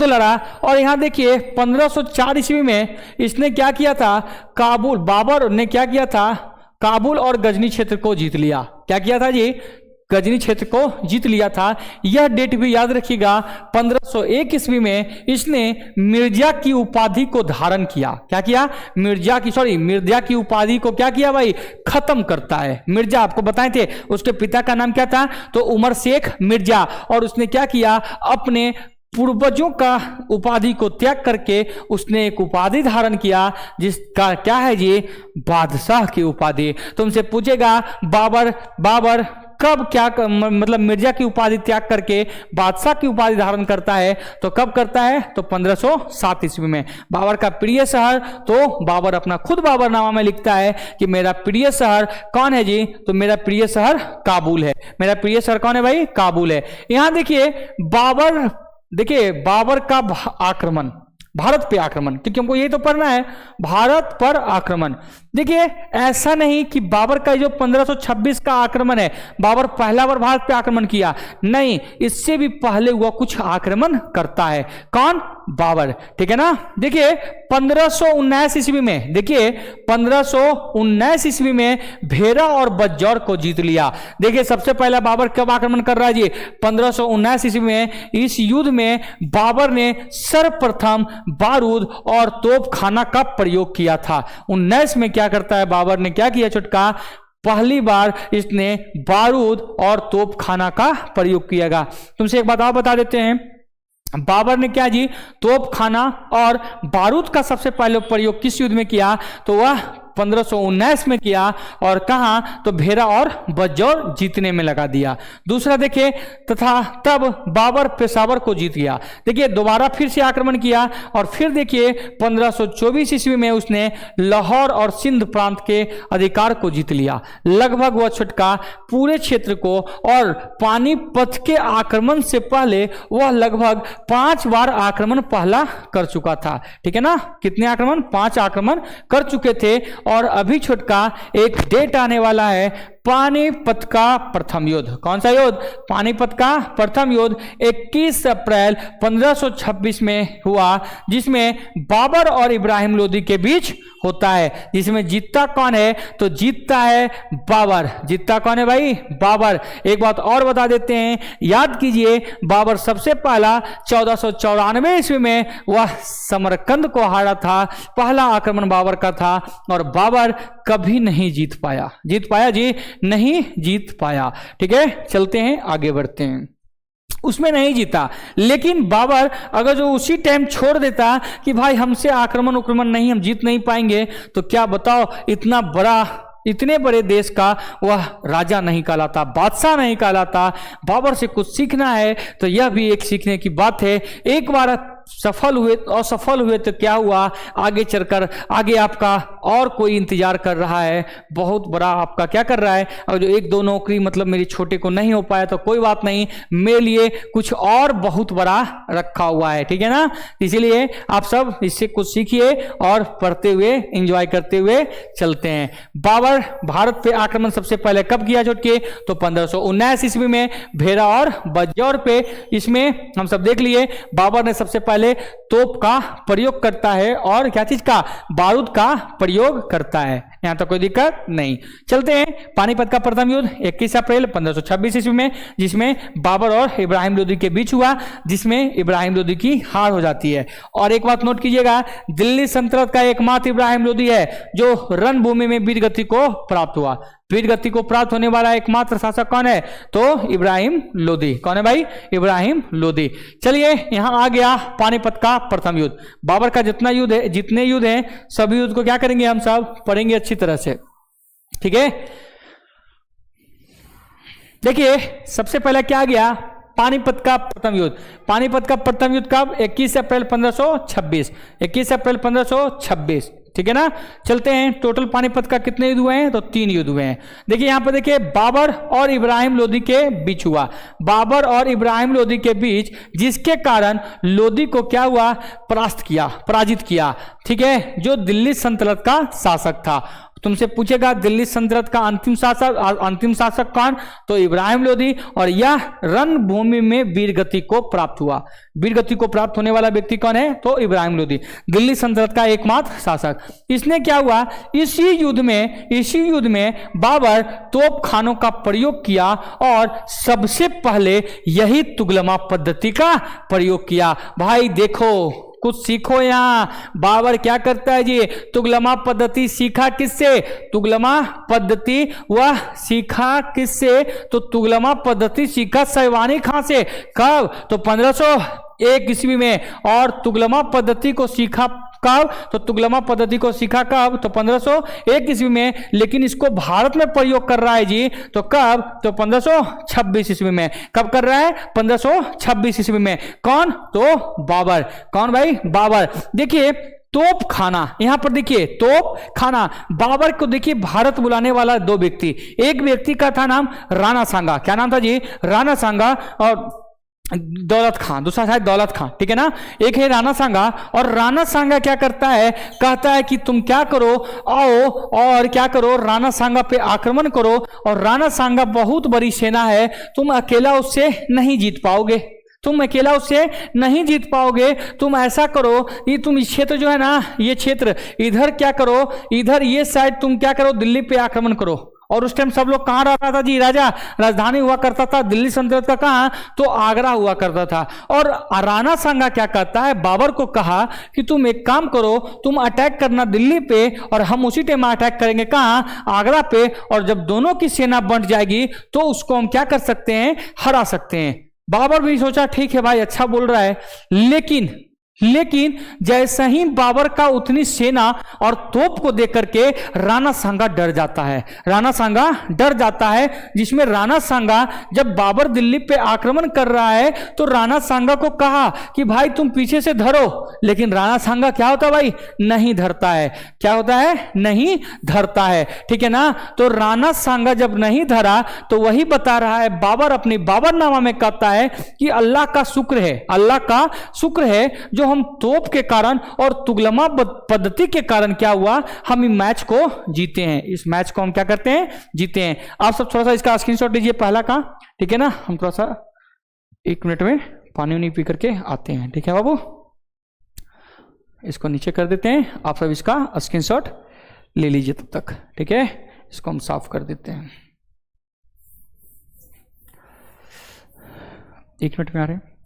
लड़ा। और यहां देखिए 1504 ईस्वी में इसने क्या किया था, बाबर ने क्या किया था, काबुल और गजनी क्षेत्र को जीत लिया। क्या किया था जी, गजनी क्षेत्र को जीत लिया था। यह डेट भी याद रखिएगा, 1501 ईस्वी में इसने मिर्जा की उपाधि को धारण किया। क्या किया, मिर्जा की उपाधि को क्या किया भाई, खत्म करता है। मिर्जा आपको बताए थे, उसके पिता का नाम क्या था, तो उमर शेख मिर्जा। और उसने क्या किया, अपने पूर्वजों का उपाधि को त्याग करके उसने एक उपाधि धारण किया, जिसका क्या है जी, बादशाह की उपाधि। तुमसे पूछेगा बाबर कब क्या मतलब मिर्जा की उपाधि त्याग करके बादशाह की उपाधि धारण करता है, तो कब करता है, तो 1507 ईस्वी में। बाबर का प्रिय शहर, तो बाबर अपना खुद बाबरनामा में लिखता है कि मेरा प्रिय शहर कौन है जी, तो मेरा प्रिय शहर काबुल है। मेरा प्रिय शहर कौन है भाई, काबुल है। यहां देखिए बाबर का आक्रमण, भारत पे आक्रमण, क्योंकि हमको यही तो पढ़ना है, भारत पर आक्रमण। देखिए ऐसा नहीं कि बाबर का जो 1526 का आक्रमण है, बाबर पहला बार भारत पे आक्रमण किया, नहीं, इससे भी पहले हुआ कुछ आक्रमण करता है। कौन? बाबर, ठीक है ना। देखिए 1519 ईस्वी में, देखिए 1519 ईस्वी में भेरा और बज्जौर को जीत लिया। देखिए सबसे पहला बाबर कब आक्रमण कर रहा है जी? 1519 ईस्वी में। इस युद्ध में बाबर ने सर्वप्रथम बारूद और तोपखाना का प्रयोग किया था। 19 में क्या करता है बाबर ने, क्या किया छोटका? पहली बार इसने बारूद और तोपखाना का प्रयोग किया। तुमसे एक बात और बता देते हैं, बाबर ने क्या जी? तोपखाना और बारूद का सबसे पहले प्रयोग किस युद्ध में किया? तो वह 1519 में किया। और कहां? तो भेरा और बज्जौर जीतने में लगा दिया। दूसरा देखिए, तथा तब बाबर पेशावर को जीत गया। देखिए दोबारा फिर से आक्रमण किया और फिर देखिए 1524 ईस्वी में उसने लाहौर और सिंध प्रांत के अधिकार को जीत लिया। लगभग वह छुटका पूरे क्षेत्र को, और पानीपत के आक्रमण से पहले वह लगभग 5 बार आक्रमण पहला कर चुका था। ठीक है ना। कितने आक्रमण? 5 आक्रमण कर चुके थे। और अभी छुटका एक डेट आने वाला है, पानीपत का प्रथम युद्ध। कौन सा युद्ध? पानीपत का प्रथम युद्ध 21 अप्रैल 1526 में हुआ, जिसमें बाबर और इब्राहिम लोदी के बीच होता है। जिसमें जीतता कौन है? तो जीतता है बाबर। जीतता कौन है भाई? बाबर। एक बात और बता देते हैं, याद कीजिए, बाबर सबसे पहला 1494 ईस्वी में वह समरकंद को हारा था। पहला आक्रमण बाबर का था और बाबर कभी नहीं जीत पाया। जीत पाया जी? नहीं जीत पाया। ठीक है, चलते हैं, आगे बढ़ते हैं। उसमें नहीं जीता, लेकिन बाबर अगर जो उसी टाइम छोड़ देता कि भाई हमसे आक्रमण उक्रमण नहीं, हम जीत नहीं पाएंगे, तो क्या बताओ, इतने बड़े देश का वह राजा नहीं कहलाता, बादशाह नहीं कहलाता। बाबर से कुछ सीखना है तो यह भी एक सीखने की बात है। एक बार सफल हुए, असफल हुए तो क्या हुआ, आगे चलकर आगे आपका और कोई इंतजार कर रहा है, बहुत बड़ा आपका क्या कर रहा है। और जो 1-2 नौकरी मतलब मेरी छोटे को नहीं हो पाया तो कोई बात नहीं, मेरे लिए कुछ और बहुत बड़ा रखा हुआ है। ठीक है ना। इसीलिए आप सब इससे कुछ सीखिए और पढ़ते हुए एंजॉय करते हुए चलते हैं। बाबर भारत पे आक्रमण सबसे पहले कब किया छोटके? तो 1519 ईस्वी में भेरा और बज्जौर पे। इसमें हम सब देख लिए, बाबर ने सबसे पहले तोप का प्रयोग करता है और क्या चीज का? बारूद का प्रयोग करता है। यहां तक कोई दिक्कत नहीं। चलते हैं, पानीपत का प्रथम युद्ध 21 अप्रैल 1526 ईस्वी में, जिसमें बाबर और इब्राहिम लोदी के बीच हुआ, जिसमें इब्राहिम लोदी की हार हो जाती है। और एक बात नोट कीजिएगा, दिल्ली सल्तनत का एकमात्र इब्राहिम लोदी है जो रणभूमि में वीरगति को प्राप्त हुआ। वीरगति को प्राप्त होने वाला एकमात्र शासक कौन है? तो इब्राहिम लोदी। कौन है भाई? इब्राहिम लोदी। चलिए, यहां आ गया पानीपत का प्रथम युद्ध। बाबर का जितना युद्ध है, जितने युद्ध हैं, सभी युद्ध को क्या करेंगे हम सब? पढ़ेंगे अच्छी तरह से। ठीक है। देखिए सबसे पहले क्या आ गया? पानीपत का प्रथम युद्ध। पानीपत का प्रथम युद्ध कब? 21 अप्रैल 1526। 21 अप्रैल 1526। ठीक है ना। चलते हैं, टोटल पानीपत का कितने युद्ध हुए हैं? तो 3 युद्ध हुए हैं। देखिए यहां पर देखिए, बाबर और इब्राहिम लोदी के बीच हुआ। बाबर और इब्राहिम लोदी के बीच, जिसके कारण लोदी को क्या हुआ? पराजित किया। ठीक है, जो दिल्ली सल्तनत का शासक था। तुमसे पूछेगा दिल्ली सल्तनत का अंतिम शासक कौन? तो इब्राहिम लोदी। और यह रणभूमि में वीरगति को प्राप्त हुआ। वीरगति को प्राप्त होने वाला व्यक्ति कौन है? तो इब्राहिम लोदी, दिल्ली सल्तनत का एकमात्र शासक। इसने क्या हुआ? इसी युद्ध में बाबर तोपखानों का प्रयोग किया और सबसे पहले यही तुगलमा पद्धति का प्रयोग किया। भाई देखो, कुछ सीखो। यहां बाबर क्या करता है जी? तुगलमा पद्धति सीखा किससे? तुगलमा पद्धति वह सीखा किससे? तो तुगलमा पद्धति सीखा शैवानी खां से। कब? तो 1501 ईस्वी में। और तुगलमा पद्धति को सीखा कब? तो तुगलमा पद्धति को सीखा कब? तो 1501 ईस्वी में। लेकिन इसको भारत में प्रयोग कर रहा है जी, तो कब? तो 1526 ईस्वी में। कब कर रहा है? 1526 ईस्वी में। कौन? तो बाबर। कौन भाई? बाबर। देखिए तोप खाना, यहां पर देखिए तोप खाना। बाबर को देखिए भारत बुलाने वाला 2 व्यक्ति। एक व्यक्ति का था नाम राणा सांगा। क्या नाम था जी? राणा सांगा। और दौलत खां, दूसरा शायद दौलत खां, ठीक है ना। एक है राणा सांगा, और राणा सांगा क्या करता है, कहता है कि तुम क्या करो, आओ और क्या करो, राणा सांगा पे आक्रमण करो, और राणा सांगा बहुत बड़ी सेना है, तुम अकेला उससे नहीं जीत पाओगे, तुम अकेला उससे नहीं जीत पाओगे। तुम ऐसा करो कि तुम इस क्षेत्र जो है ना, ये क्षेत्र इधर क्या करो, इधर ये साइड तुम क्या करो, दिल्ली पे आक्रमण करो। और उस टाइम सब लोग कहाँ रहता था जी, राजा राजधानी हुआ करता था दिल्ली सल्तनत का, कहाँ, तो आगरा हुआ करता था। और राणा सांगा क्या कहता है, बाबर को कहा कि तुम एक काम करो, तुम अटैक करना दिल्ली पे, और हम उसी टाइम अटैक करेंगे कहाँ, आगरा पे, और जब दोनों की सेना बंट जाएगी तो उसको हम क्या कर सकते हैं, हरा सकते हैं। बाबर भी सोचा ठीक है भाई, अच्छा बोल रहा है, लेकिन जैसे ही बाबर का उतनी सेना और तोप को देख करके राणा सांगा डर जाता है, राणा सांगा डर जाता है, जिसमें राणा सांगा जब बाबर दिल्ली पे आक्रमण कर रहा है तो राणा सांगा को कहा कि भाई तुम पीछे से धरो, लेकिन राणा सांगा क्या होता है भाई, नहीं धरता है, क्या होता है, नहीं धरता है, ठीक है ना। तो राणा सांगा जब नहीं धरा तो वही बता रहा है, बाबर अपनी बाबरनामा में कहता है कि अल्लाह का शुक्र है, अल्लाह का शुक्र है जो हम तोप के कारण और तुगलमा पद्धति के कारण क्या हुआ, हम इस मैच को जीते हैं, इस मैच को हम क्या करते हैं, जीते हैं। आप सब थोड़ा सा इसका स्क्रीनशॉट लीजिए पहला का, ठीक है ना। हम थोड़ा सा 1 मिनट में पानी उनी पी करके आते हैं, ठीक है बाबू। इसको नीचे कर देते हैं, आप सब इसका स्क्रीनशॉट ले लीजिए तब तक, ठीक है। इसको हम साफ कर देते हैं, 1 मिनट में आ रहे हैं।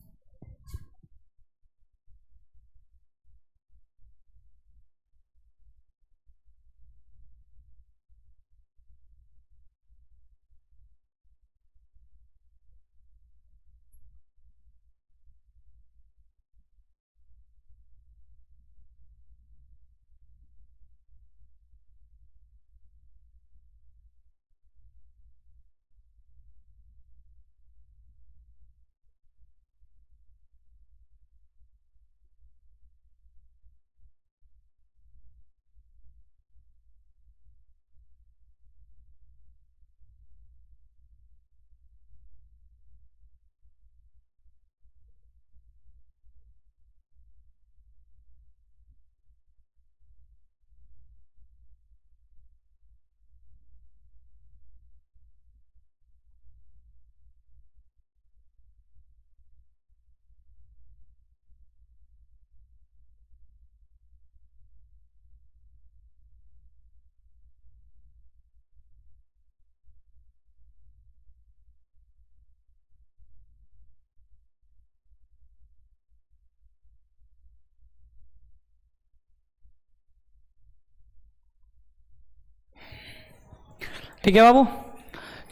ठीक है बाबू,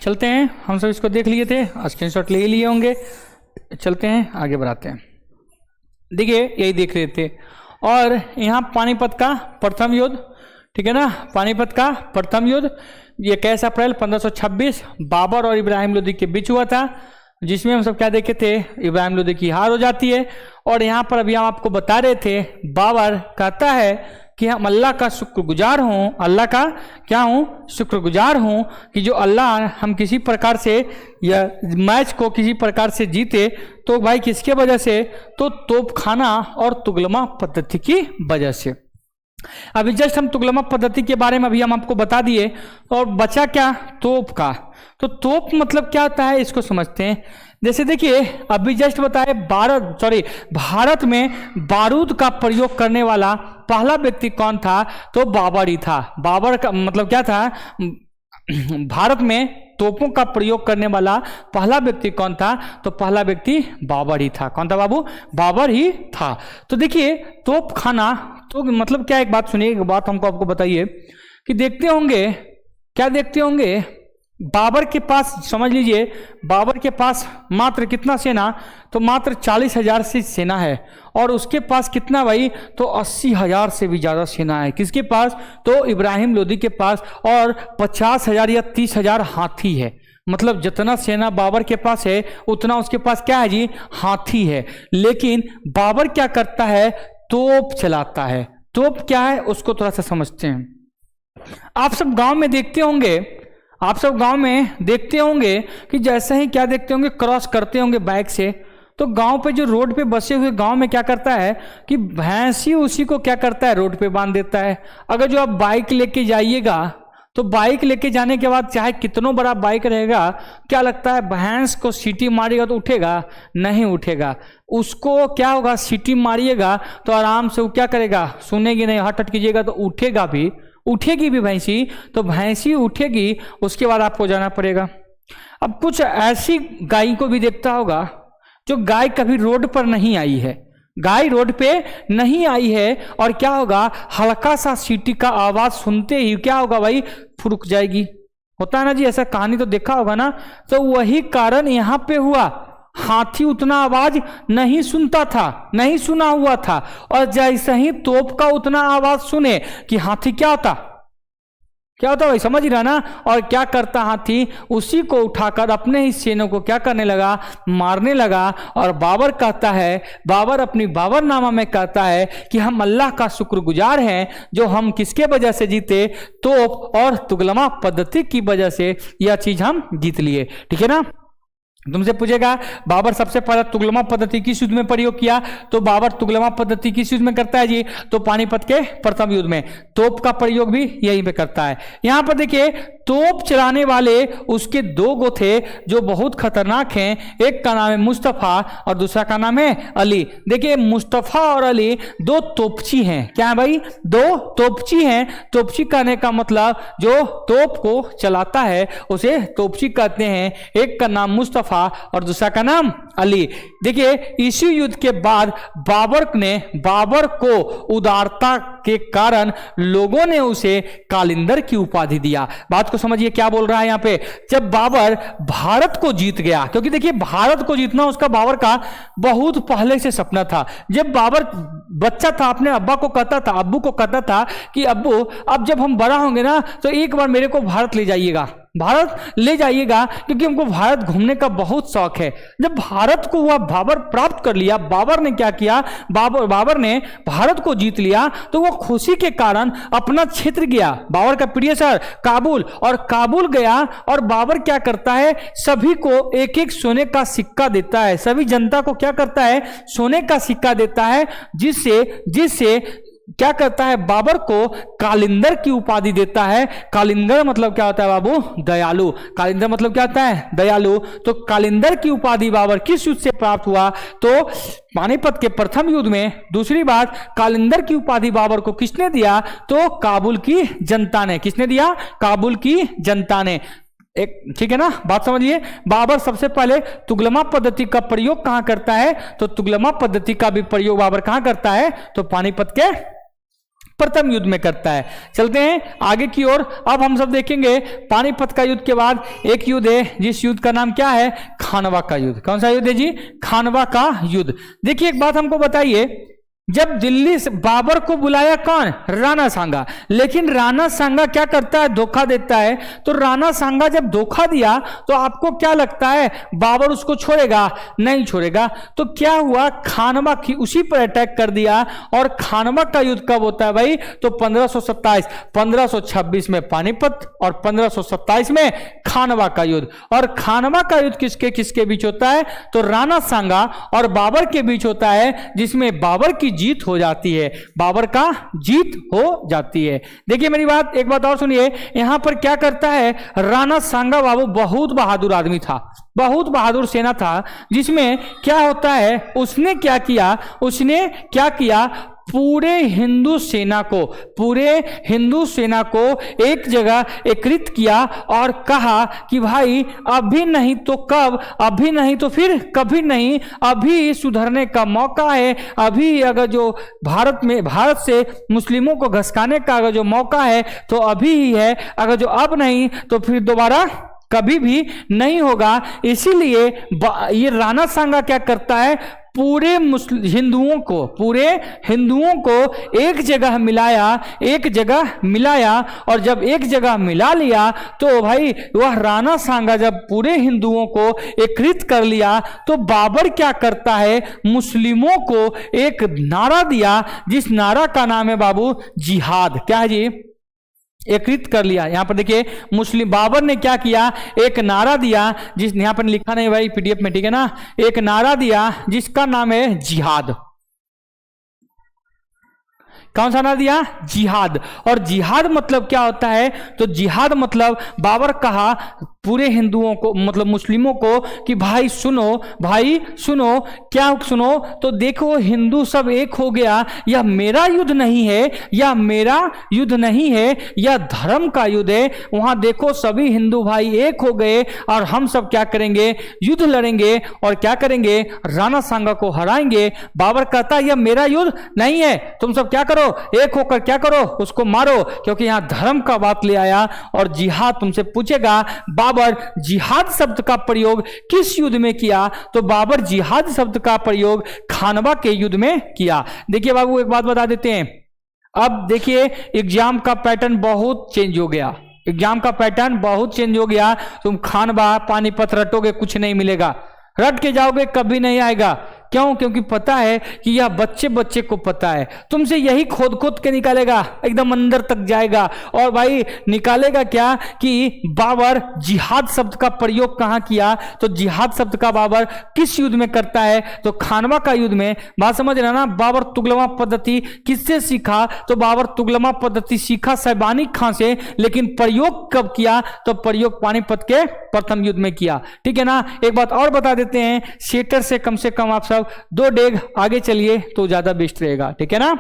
चलते हैं, हम सब इसको देख लिए थे, स्क्रीनशॉट ले लिए होंगे, चलते हैं आगे बढ़ाते हैं। देखिए यही देख रहे थे, और यहाँ पानीपत का प्रथम युद्ध, ठीक है ना, पानीपत का प्रथम युद्ध ये 21 अप्रैल 1526 बाबर और इब्राहिम लोदी के बीच हुआ था, जिसमें हम सब क्या देखे थे, इब्राहिम लोदी की हार हो जाती है। और यहाँ पर अभी हम आपको बता रहे थे, बाबर कहता है कि हम अल्लाह का शुक्रगुजार हूँ, अल्लाह का क्या हूँ, शुक्रगुजार हूँ कि जो अल्लाह हम किसी प्रकार से या मैच को किसी प्रकार से जीते, तो भाई किसके वजह से, तो तोपखाना और तुगलमा पद्धति की वजह से। अभी जस्ट हम तुगलमा पद्धति के बारे में अभी हम आपको बता दिए, और बचा क्या, तोप का। तो तोप मतलब क्या होता है इसको समझते हैं। जैसे देखिए अभी जस्ट बताए, भारत में बारूद का प्रयोग करने वाला पहला व्यक्ति कौन था, तो बाबर ही था। बाबर का मतलब क्या था, भारत में तोपों का प्रयोग करने वाला पहला व्यक्ति कौन था, तो पहला व्यक्ति बाबर ही था। कौन था बाबू, बाबर ही था। तो देखिए तोप खाना तो मतलब क्या, एक बात सुनिए, एक बात हमको आपको बताइए कि देखते होंगे, क्या देखते होंगे, बाबर के पास समझ लीजिए, बाबर के पास मात्र कितना सेना, तो मात्र 40,000 से सेना है, और उसके पास कितना भाई, तो 80,000 से भी ज़्यादा सेना है। किसके पास, तो इब्राहिम लोदी के पास, और 50,000 या 30,000 हाथी है। मतलब जितना सेना बाबर के पास है उतना उसके पास क्या है जी, हाथी है। लेकिन बाबर क्या करता है, तोप चलाता है। तोप क्या है उसको थोड़ा सा समझते हैं। आप सब गांव में देखते होंगे, आप सब गांव में देखते होंगे कि जैसे ही क्या देखते होंगे, क्रॉस करते होंगे बाइक से, तो गांव पे जो रोड पे बसे हुए गांव में क्या करता है कि भैंस ही उसी को क्या करता है, रोड पे बांध देता है। अगर जो आप बाइक लेके जाइएगा तो बाइक लेके जाने के बाद चाहे कितना बड़ा बाइक रहेगा, क्या लगता है भैंस को सीटी मारिएगा तो उठेगा? नहीं उठेगा। उसको क्या होगा, सीटी मारिएगा तो आराम से वो क्या करेगा, सुनेगी नहीं, हट हट कीजिएगा तो उठेगा भी, उठेगी भी भैंसी, तो भैंसी उठेगी, उसके बाद आपको जाना पड़ेगा। अब कुछ ऐसी गाय को भी देखता होगा जो गाय कभी रोड पर नहीं आई है, गाय रोड पे नहीं आई है, और क्या होगा, हल्का सा सीटी का आवाज सुनते ही क्या होगा भाई, फुरुक जाएगी। होता है ना जी, ऐसा कहानी तो देखा होगा ना। तो वही कारण यहां पे हुआ, हाथी उतना आवाज नहीं सुनता था, नहीं सुना हुआ था, और जैसे ही तोप का उतना आवाज सुने कि हाथी क्या होता, क्या होता भाई, समझ रहा ना। और क्या करता हाथी, उसी को उठाकर अपने ही सेनों को क्या करने लगा, मारने लगा। और बाबर कहता है, बाबर अपनी बाबरनामा में कहता है कि हम अल्लाह का शुक्रगुजार हैं जो हम किसके वजह से जीते, तोप और तुगलमा पद्धति की वजह से यह चीज हम जीत लिए। ठीक है ना। तुमसे पूछेगा बाबर सबसे पहले तुगलमा पद्धति किस युद्ध में प्रयोग किया, तो बाबर तुगलमा पद्धति किस युद्ध में करता है जी, तो पानीपत के प्रथम युद्ध में। तोप का प्रयोग भी यहीं पे करता है। यहां पर देखिए तोप चलाने वाले उसके दो गो थे जो बहुत खतरनाक हैं, एक का नाम है मुस्तफा और दूसरा का नाम है अली। देखिए मुस्तफा और अली दो तोपची हैं। क्या है भाई, दो तोपची हैं। तोपची कहने का मतलब जो तोप को चलाता है उसे तोपची कहते हैं। एक का नाम मुस्तफा और दूसरा का नाम अली। देखिए इसी युद्ध के बाद बाबर को उदारता के कारण लोगों ने उसे कालिंदर की उपाधि दिया। बात को समझिए क्या बोल रहा है यहां पे। जब बाबर भारत को जीत गया, क्योंकि देखिए भारत को जीतना उसका बाबर का बहुत पहले से सपना था। जब बाबर बच्चा था अपने अब्बू को कहता था कि अब्बू अब जब हम बड़ा होंगे ना तो एक बार मेरे को भारत ले जाइएगा, भारत ले जाइएगा, क्योंकि हमको भारत घूमने का बहुत शौक है। जब भारत को वह बाबर प्राप्त कर लिया, बाबर ने क्या किया, बाबर ने भारत को जीत लिया, तो वो खुशी के कारण अपना क्षेत्र गया। बाबर का प्रिय शहर काबुल, और काबुल गया और बाबर क्या करता है, सभी को एक एक सोने का सिक्का देता है। सभी जनता को क्या करता है, सोने का सिक्का देता है, जिससे क्या करता है, बाबर को कालिंदर की उपाधि देता है। कालिंदर मतलब क्या होता है बाबू, दयालु। कालिंदर मतलब क्या होता है, दयालु। तो कालिंदर की उपाधि बाबर किस युद्ध से प्राप्त हुआ, तो पानीपत के प्रथम युद्ध में। दूसरी बात, कालिंदर की उपाधि बाबर को किसने दिया, तो काबुल की जनता ने। किसने दिया, काबुल की जनता ने। एक ठीक है ना, बात समझिए। बाबर सबसे पहले तुगलमा पद्धति का प्रयोग कहां करता है, तो तुगलमा पद्धति का भी प्रयोग बाबर कहां करता है, तो पानीपत के प्रथम युद्ध में करता है। चलते हैं आगे की ओर। अब हम सब देखेंगे पानीपत का युद्ध के बाद एक युद्ध है जिस युद्ध का नाम क्या है, खानवा का युद्ध। कौन सा युद्ध है जी, खानवा का युद्ध। देखिए एक बात हमको बताइए, जब दिल्ली से बाबर को बुलाया कौन, राणा सांगा, लेकिन राणा सांगा क्या करता है, धोखा देता है। तो राणा सांगा जब धोखा दिया तो आपको क्या लगता है बाबर उसको छोड़ेगा, नहीं छोड़ेगा। तो क्या हुआ, खानवा की उसी पर अटैक कर दिया। और खानवा का युद्ध कब होता है भाई, तो 1527, 1526 में पानीपत और 1527 में खानवा का युद्ध। और खानवा का युद्ध किसके किसके बीच होता है, तो राणा सांगा और बाबर के बीच होता है, जिसमें बाबर की जीत हो जाती है, बाबर का जीत हो जाती है। देखिए मेरी बात, एक बात और सुनिए। यहां पर क्या करता है, राणा सांगा बाबू बहुत बहादुर आदमी था, बहुत बहादुर सेना था, जिसमें क्या होता है, उसने क्या किया, पूरे हिंदू सेना को एक जगह एकत्रित किया और कहा कि भाई अभी नहीं तो कब, अभी नहीं तो फिर कभी नहीं, अभी सुधरने का मौका है। अभी अगर जो भारत से मुस्लिमों को घसकाने का अगर जो मौका है तो अभी ही है, अगर जो अब नहीं तो फिर दोबारा कभी भी नहीं होगा। इसीलिए ये राणा सांगा क्या करता है, पूरे हिंदुओं को एक जगह मिलाया, और जब एक जगह मिला लिया तो भाई वह राणा सांगा जब पूरे हिंदुओं को एकत्रित कर लिया तो बाबर क्या करता है, मुस्लिमों को एक नारा दिया, जिस नारा का नाम है बाबू जिहाद। क्या है जी, एकत्रित कर लिया। यहां पर देखिए मुस्लिम बाबर ने क्या किया, एक नारा दिया, जिस यहां पर लिखा नहीं भाई पीडीएफ में, ठीक है ना, एक नारा दिया जिसका नाम है जिहाद। कौन सा नारा दिया? जिहाद। और जिहाद मतलब क्या होता है? तो जिहाद मतलब बाबर कहा पूरे हिंदुओं को, मतलब मुस्लिमों को, कि भाई सुनो, भाई सुनो, क्या सुनो, तो देखो हिंदू सब एक हो गया, यह मेरा युद्ध नहीं है, यह मेरा युद्ध नहीं है, यह धर्म का युद्ध है। वहां देखो सभी हिंदू भाई एक हो गए और हम सब क्या करेंगे, युद्ध लड़ेंगे और क्या करेंगे, राणा सांगा को हराएंगे। बाबर कहता है यह मेरा युद्ध नहीं है, तुम सब क्या करो, एक होकर क्या करो, उसको मारो, क्योंकि यहां धर्म का बात ले आया। और जिहाद तुमसे पूछेगा बाबर जिहाद शब्द का प्रयोग किस युद्ध में किया, तो बाबर जिहाद शब्द का प्रयोग खानवा के युद्ध में किया। देखिए बाबू एक बात बता देते हैं, अब देखिए एग्जाम का पैटर्न बहुत चेंज हो गया, एग्जाम का पैटर्न बहुत चेंज हो गया। तुम खानवा पानीपत रटोगे कुछ नहीं मिलेगा, रट के जाओगे कभी नहीं आएगा। क्यों? क्योंकि पता है कि यह बच्चे बच्चे को पता है, तुमसे यही खोद खोद के निकालेगा, एकदम अंदर तक जाएगा। और भाई निकालेगा क्या कि बाबर जिहाद शब्द का प्रयोग कहां किया, तो जिहाद शब्द का बाबर किस युद्ध में करता है, तो खानवा का युद्ध में। बात समझ रहे ना, बाबर तुगलमा पद्धति किससे सीखा, तो बाबर तुगलमा पद्धति सीखा सैबानी खां से, लेकिन प्रयोग कब किया, तो प्रयोग पानीपत के प्रथम युद्ध में किया। ठीक है ना। एक बात और बता देते हैं, सेटर से कम आप सब 2 डेग आगे चलिए तो ज्यादा बेस्ट रहेगा। ठीक है ना,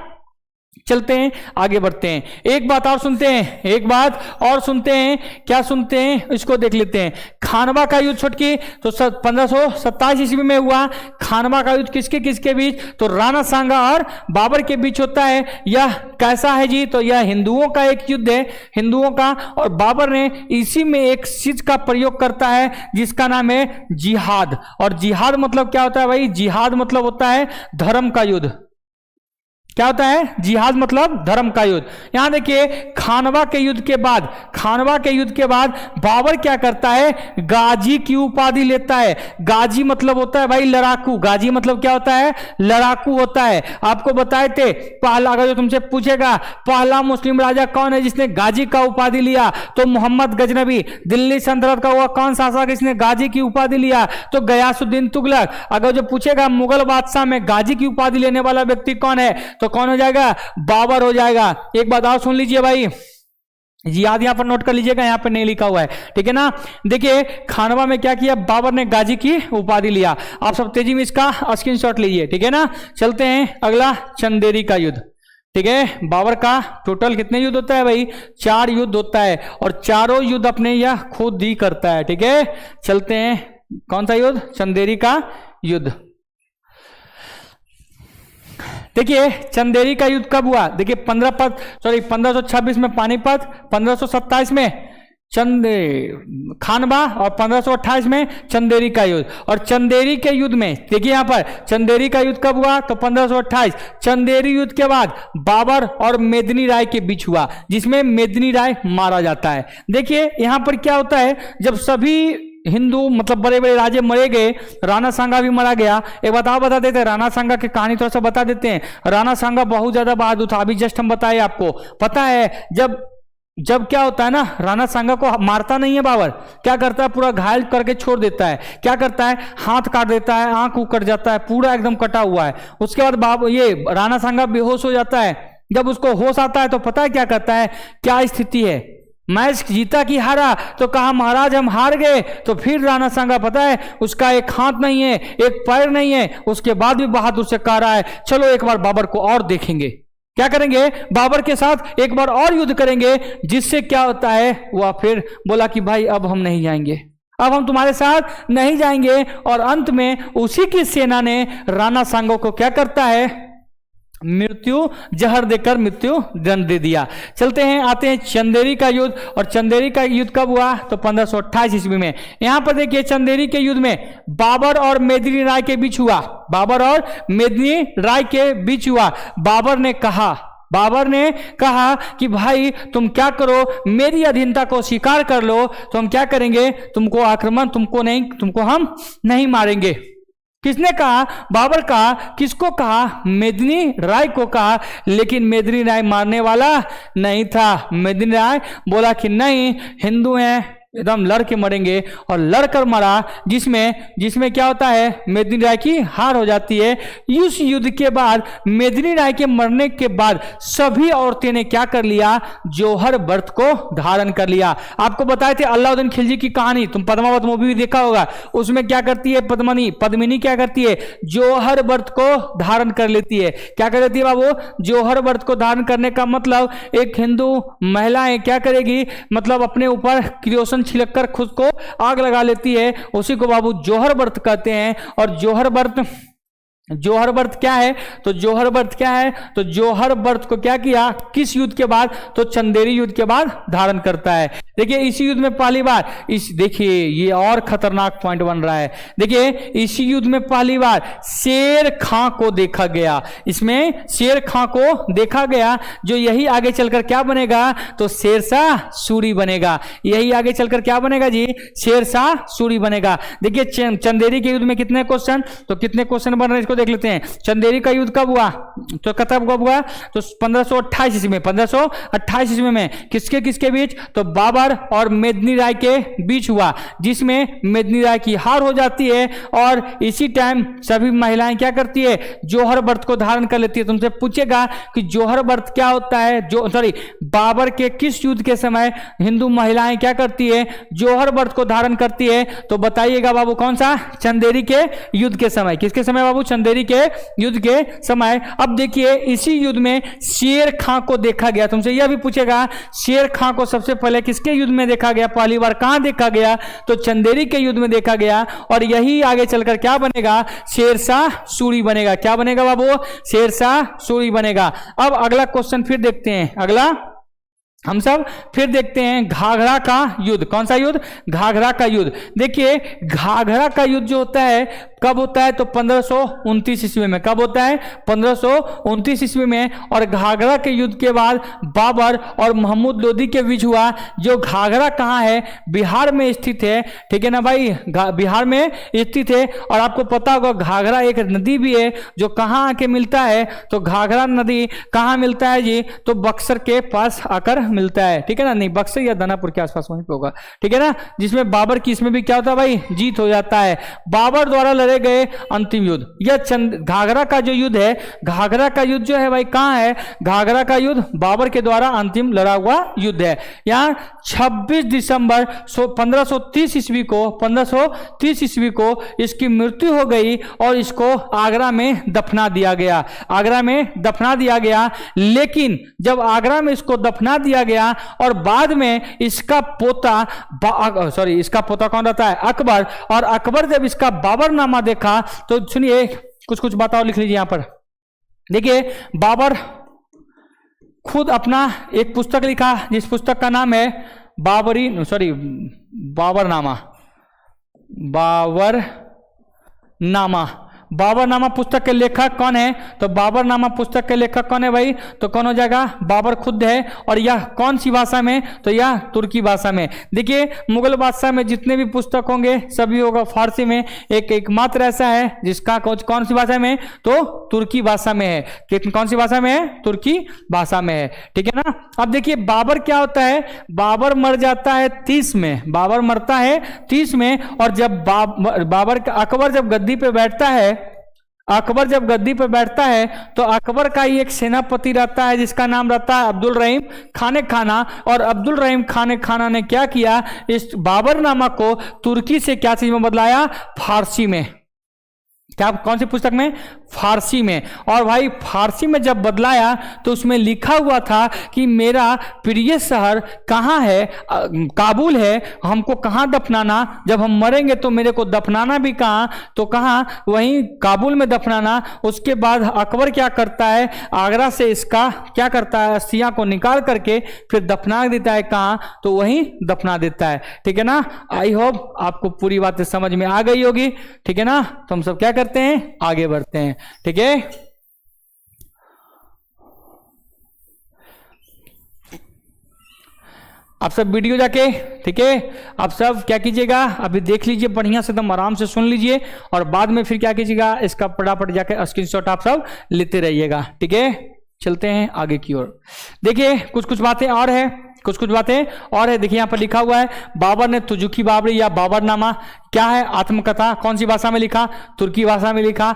चलते हैं आगे बढ़ते हैं। एक बात और सुनते हैं, एक बात और सुनते हैं, क्या सुनते हैं इसको देख लेते हैं। खानवा का युद्ध छोटकी तो 1527 ईस्वी में हुआ। खानवा का युद्ध किसके किसके बीच, तो राणा सांगा और बाबर के बीच होता है। यह कैसा है जी, तो यह हिंदुओं का एक युद्ध है, हिंदुओं का। और बाबर ने इसी में एक चीज का प्रयोग करता है जिसका नाम है जिहाद। और जिहाद मतलब क्या होता है भाई, जिहाद मतलब होता है धर्म का युद्ध। क्या होता है, जिहाद मतलब धर्म का युद्ध। यहां देखिए खानवा के युद्ध के बाद, खानवा के युद्ध के बाद बाबर क्या करता है, गाजी की उपाधि लेता है। गाजी मतलब होता है भाई लड़ाकू, गाजी मतलब क्या होता है, लड़ाकू होता है। आपको बताए थे पहला, अगर जो तुमसे पूछेगा पहला मुस्लिम राजा कौन है जिसने गाजी का उपाधि लिया, तो मोहम्मद गजनबी। दिल्ली सल्तनत का हुआ कौन शासक जिसने गाजी की उपाधि लिया, तो गयासुद्दीन तुगलक। अगर जो पूछेगा मुगल बादशाह में गाजी की उपाधि लेने वाला व्यक्ति कौन है, तो कौन हो जाएगा, बाबर हो जाएगा। एक बात और सुन लीजिए भाई, जिहाद यहां पर नोट कर लीजिएगा, यहां पर नहीं लिखा हुआ है। ठीक है ना। देखिए खानवा में क्या किया, बाबर ने गाजी की उपाधि लिया। आप सब तेजी में इसका स्क्रीनशॉट लीजिए। ठीक है ना। चलते हैं अगला, चंदेरी का युद्ध। ठीक है, बाबर का टोटल कितने युद्ध होता है भाई, 4 युद्ध होता है, और चारों युद्ध अपने यह खुद ही करता है। ठीक है, चलते हैं, कौन सा युद्ध, चंदेरी का युद्ध। देखिए चंदेरी का युद्ध कब हुआ, देखिए 1526 में पानीपत, 1527 में खानवा और 1528 में चंदेरी का युद्ध। और चंदेरी के युद्ध में देखिए यहां पर चंदेरी का युद्ध कब हुआ, तो 1528। चंदेरी युद्ध के बाद बाबर और मेदिनी राय के बीच हुआ, जिसमें मेदिनी राय मारा जाता है। देखिए यहां पर क्या होता है, जब सभी हिंदू मतलब बड़े बड़े राजे मरे गए, राणा सांगा भी मरा गया। एक बात आप बता देते हैं, राणा सांगा की कहानी थोड़ा सा बता देते हैं। राणा सांगा बहुत ज्यादा बहादुर था, अभी जस्ट हम बताए आपको। पता है जब क्या होता है ना, राणा सांगा को मारता नहीं है बाबर, क्या करता है, पूरा घायल करके छोड़ देता है। क्या करता है, हाथ काट देता है, आंख कट जाता है, पूरा एकदम कटा हुआ है। उसके बाद ये राणा सांगा बेहोश हो जाता है। जब उसको होश आता है तो पता है क्या करता है, क्या स्थिति है, मैच जीता कि हारा, तो कहा महाराज हम हार गए। तो फिर राणा सांगा पता है उसका एक हाथ नहीं है, एक पैर नहीं है, उसके बाद भी बहादुर से कह रहा है चलो एक बार बाबर को और देखेंगे। क्या करेंगे, बाबर के साथ एक बार और युद्ध करेंगे। जिससे क्या होता है, वह फिर बोला कि भाई अब हम नहीं जाएंगे, अब हम तुम्हारे साथ नहीं जाएंगे। और अंत में उसी की सेना ने राणा सांगा को क्या करता है, मृत्यु जहर देकर मृत्यु दंड दे दिया। चलते हैं, आते हैं चंदेरी का युद्ध। और चंदेरी का युद्ध कब हुआ, तो 1528 ईस्वी में। यहां पर देखिए चंदेरी के युद्ध में बाबर और मेदिनी राय के बीच हुआ, बाबर और मेदिनी राय के बीच हुआ। बाबर ने कहा कि भाई तुम क्या करो, मेरी अधीनता को स्वीकार कर लो, तो हम क्या करेंगे, तुमको आक्रमण, तुमको हम नहीं मारेंगे। किसने कहा? बाबर कहा। किसको कहा? मेदिनी राय को कहा। लेकिन मेदिनी राय मारने वाला नहीं था। मेदिनी राय बोला कि नहीं, हिंदू हैं, एकदम लड़ के मरेंगे, और लड़कर मरा, जिसमें क्या होता है? मेदिनी राय की हार हो जाती है। इस युद्ध के बाद मेदिनी राय के मरने के बाद सभी औरतें ने क्या कर लिया? जौहर व्रत को धारण कर लिया। आपको बताए थे अलाउद्दीन खिलजी की कहानी, तुम पद्मावत मूवी भी देखा होगा, उसमें क्या करती है पद्मिनी क्या करती है? जौहर व्रत को धारण कर लेती है। क्या कर लेती है बाबू? जौहर व्रत को धारण करने का मतलब एक हिंदू महिलाएं क्या करेगी? मतलब अपने ऊपर किरोसिन छिड़ककर खुद को आग लगा लेती है, उसी को बाबू जौहर व्रत कहते हैं। और जौहर व्रत क्या है? तो जौहर व्रत क्या है? तो जौहर व्रत को क्या किया? किस युद्ध के बाद? तो चंदेरी युद्ध के बाद धारण करता है। देखिए इसी युद्ध में पहली बार देखिए ये और खतरनाक पॉइंट बन रहा है। देखिए इसी युद्ध में पहली बार शेर खां को देखा गया। इसमें शेर खां को देखा गया, जो यही आगे चलकर क्या बनेगा? तो शेरशाह सूरी बनेगा। यही आगे चलकर क्या बनेगा जी? शेरशाह सूरी बनेगा। देखिए चंदेरी के युद्ध में कितने क्वेश्चन, तो कितने क्वेश्चन बन रहे हैं इसको देख लेते हैं। चंदेरी का युद्ध कब हुआ? तो कब हुआ? तो 1528 ईस्वी में। 1528 ईस्वी में किसके किसके बीच? तो बाबर और मेदिनी राय के बीच हुआ, जिसमें मेदिनी राय की हार हो जाती है। और इसी टाइम सभी महिलाएं क्या करती है? जौहर व्रत को धारण कर लेती है। तुमसे पूछेगा कि जौहर व्रत क्या होता है? बाबर के किस युद्ध के समय हिंदू महिलाएं क्या करती है? जौहर व्रत को धारण करती है। तो बताइएगा बाबू कौन सा? चंदेरी के युद्ध के समय। किसके समय बाबू? चंदेरी के युद्ध के समय। अब देखिए इसी युद्ध में शेर खां को देखा गया। तुमसे यह भी पूछेगा शेर खां को सबसे पहले किसके युद्ध में देखा गया? पहली बार कहां देखा गया? तो चंदेरी के युद्ध में देखा गया। और यही आगे चलकर क्या बनेगा? शेरशाह सूरी बनेगा। क्या बनेगा बाबू? शेरशाह सूरी बनेगा। अब अगला क्वेश्चन फिर देखते हैं। अगला हम सब फिर देखते हैं घाघरा का युद्ध। कौन सा युद्ध? घाघरा का युद्ध। देखिए घाघरा का युद्ध जो होता है कब होता है? तो 1529 ईस्वी में। कब होता है? 1529 ईस्वी में। और घाघरा के युद्ध के बाद बाबर और महमूद लोदी के बीच हुआ। जो घाघरा कहाँ है? बिहार में स्थित है। ठीक है ना भाई? बिहार में स्थित है। और आपको पता होगा घाघरा एक नदी भी है, जो कहाँ आके मिलता है? तो घाघरा नदी कहाँ मिलता है जी? तो बक्सर के पास आकर मिलता है। ठीक है ना? नहीं, बक्सर या दानापुर के आसपास वहीं पे होगा। ठीक है ना? जिसमें बाबर की इसमें भी क्या होता है भाई? जीत हो जाता है। बाबर द्वारा लड़े गए अंतिम युद्ध यह घाघरा का जो युद्ध है, घाघरा का युद्ध जो है भाई कहां है? घाघरा का युद्ध बाबर के द्वारा अंतिम लड़ा हुआ युद्ध है। यहाँ 26 दिसंबर 1530 ईस्वी को इसकी मृत्यु हो गई और इसको आगरा में दफना दिया गया। आगरा में दफना दिया गया। लेकिन जब आगरा में इसको दफना दिया गया और बाद में इसका पोता इसका पोता कौन रहता है? अकबर। और अकबर जब इसका बाबरनामा देखा तो सुनिए कुछ बातें लिख लीजिए यहां पर। देखिए बाबर खुद अपना एक पुस्तक लिखा, जिस पुस्तक का नाम है बाबरनामा। बाबरनामा पुस्तक के लेखक कौन है? तो बाबरनामा पुस्तक के लेखक कौन है भाई? तो कौन हो जाएगा? बाबर खुद है। और यह कौन सी भाषा में? तो यह तुर्की भाषा में। देखिए मुगल बादशाह में जितने भी पुस्तक होंगे सभी होगा फारसी में। एकमात्र ऐसा है जिसका कौन सी भाषा में? तो तुर्की भाषा में है। कौन सी भाषा में है? तुर्की भाषा में है। ठीक है ना? अब देखिए बाबर क्या होता है? बाबर मर जाता है 30 में। बाबर मरता है 30 में। और जब अकबर जब गद्दी पे बैठता है, तो अकबर का ही एक सेनापति रहता है जिसका नाम रहता है अब्दुल रहीम खाने खाना। और अब्दुल रहीम खाने खाना ने क्या किया? इस बाबरनामा को तुर्की से क्या चीज में बदलाया? फारसी में। क्या? कौन सी पुस्तक में? फारसी में। और भाई फारसी में जब बदलाया तो उसमें लिखा हुआ था कि मेरा प्रिय शहर कहाँ है? काबुल है। हमको कहाँ दफनाना? जब हम मरेंगे तो मेरे को दफनाना भी कहाँ? तो कहाँ? वहीं काबुल में दफनाना। उसके बाद अकबर क्या करता है? आगरा से इसका क्या करता है? अस्थियां को निकाल करके फिर दफना देता है। कहाँ? तो वहीं दफना देता है। ठीक है ना? आई होप आपको पूरी बातें समझ में आ गई होगी। ठीक है ना? तो हम सब क्या करते हैं? आगे बढ़ते हैं। ठीक है? आप सब वीडियो जाके, ठीक है, आप सब क्या कीजिएगा, अभी देख लीजिए बढ़िया से, एकदम आराम से सुन लीजिए, और बाद में फिर क्या कीजिएगा, इसका फटाफट जाके स्क्रीनशॉट आप सब लेते रहिएगा, ठीक है। चलते हैं आगे की ओर। देखिए कुछ कुछ बातें और है, कुछ कुछ बातें और है। देखिए यहाँ पर लिखा हुआ है, बाबर ने तुजुकी बाबरी या बाबरनामा क्या है, आत्मकथा, कौन सी भाषा में लिखा, तुर्की भाषा में लिखा।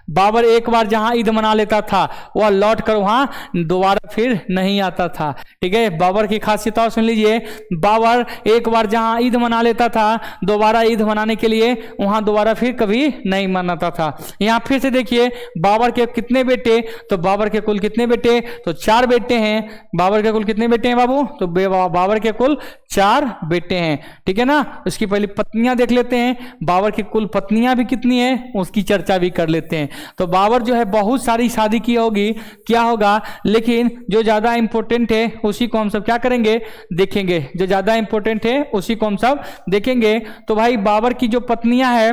बाबर एक बार जहां ईद मना लेता था वह लौट कर वहां दोबारा फिर नहीं आता था, ठीक है। बाबर की खासियत और सुन लीजिए, बाबर एक बार जहां ईद मना लेता था दोबारा ईद मनाने के लिए वहां दोबारा फिर कभी नहीं मनाता था। यहां फिर से देखिए बाबर के कितने बेटे, तो बाबर के कुल कितने बेटे, तो 4 बेटे हैं। बाबर के कुल कितने बेटे हैं बाबू, तो बाबर के कुल 4 बेटे हैं, ठीक है ना। उसकी पहले पत्नियां देख लेते हैं, बाबर की कुल पत्नियां भी कितनी है उसकी चर्चा भी कर लेते हैं। तो बाबर जो है बहुत सारी शादी की होगी, क्या होगा, लेकिन जो ज्यादा इंपॉर्टेंट है उसी को हम सब क्या करेंगे, देखेंगे। जो ज्यादा इंपॉर्टेंट है उसी को हम सब देखेंगे। तो भाई बाबर की जो पत्नियां है,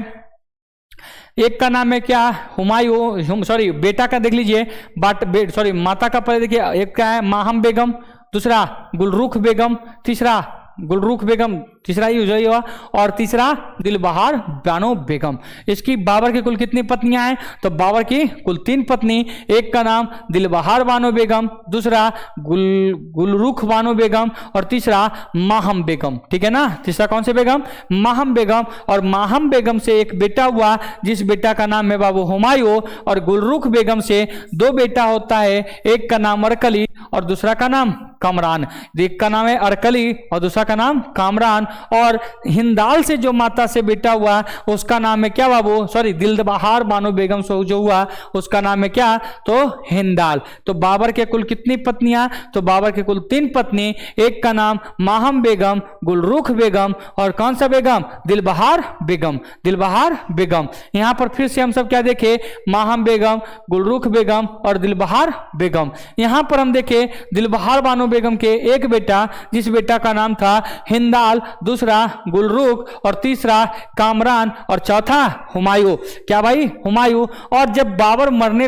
एक का नाम है क्या, हुमायूं, सॉरी बेटा का देख लीजिए, माता का पहले देखिए, एक क्या है माहम बेगम, दूसरा गुलरुख बेगम, तीसरा गुलरुख बेगम, तीसरा ही हुआ, और तीसरा दिलबहार बानो बेगम। इसकी बाबर की कुल कितनी पत्नियां हैं, तो बाबर की कुल 3 पत्नी, एक का नाम दिलबहार बानो बेगम, दूसरा गुलरुख बानो बेगम, और तीसरा माहम बेगम, ठीक है ना। तीसरा कौन से बेगम, माहम बेगम। और माहम बेगम से एक बेटा हुआ जिस बेटा का नाम है बाबू हुमायूं, और गुलरुख बेगम से 2 बेटा होता है, एक का नाम अरकली और दूसरा का नाम कामरान। एक का नाम है अरकली और दूसरा का नाम कामरान। और हिंदाल से जो माता से बेटा हुआ उसका नाम है क्या बाबू, सॉरी दिलबहार बानो बेगम से जो हुआ उसका नाम है क्या, तो हिंदाल। तो बाबर के कुल कितनी पत्नियां, तो बाबर के कुल 3 पत्नी, एक का नाम माहम बेगम, गुलरुख बेगम, और कौन सा बेगम, दिलबहार बेगम, दिलबहार बेगम। यहां पर फिर से हम सब क्या देखे, माहम बेगम, गुलरुख बेगम और दिलबहार बेगम। यहां पर हम देखे दिलबहार बानो बेगम के एक बेटा जिस बेटा का नाम था हिंदाल, दूसरा गुलरुख और तीसरा कामरान और चौथा हुमायूं। क्या भाई, हुमायूं। और जब बाबर मरने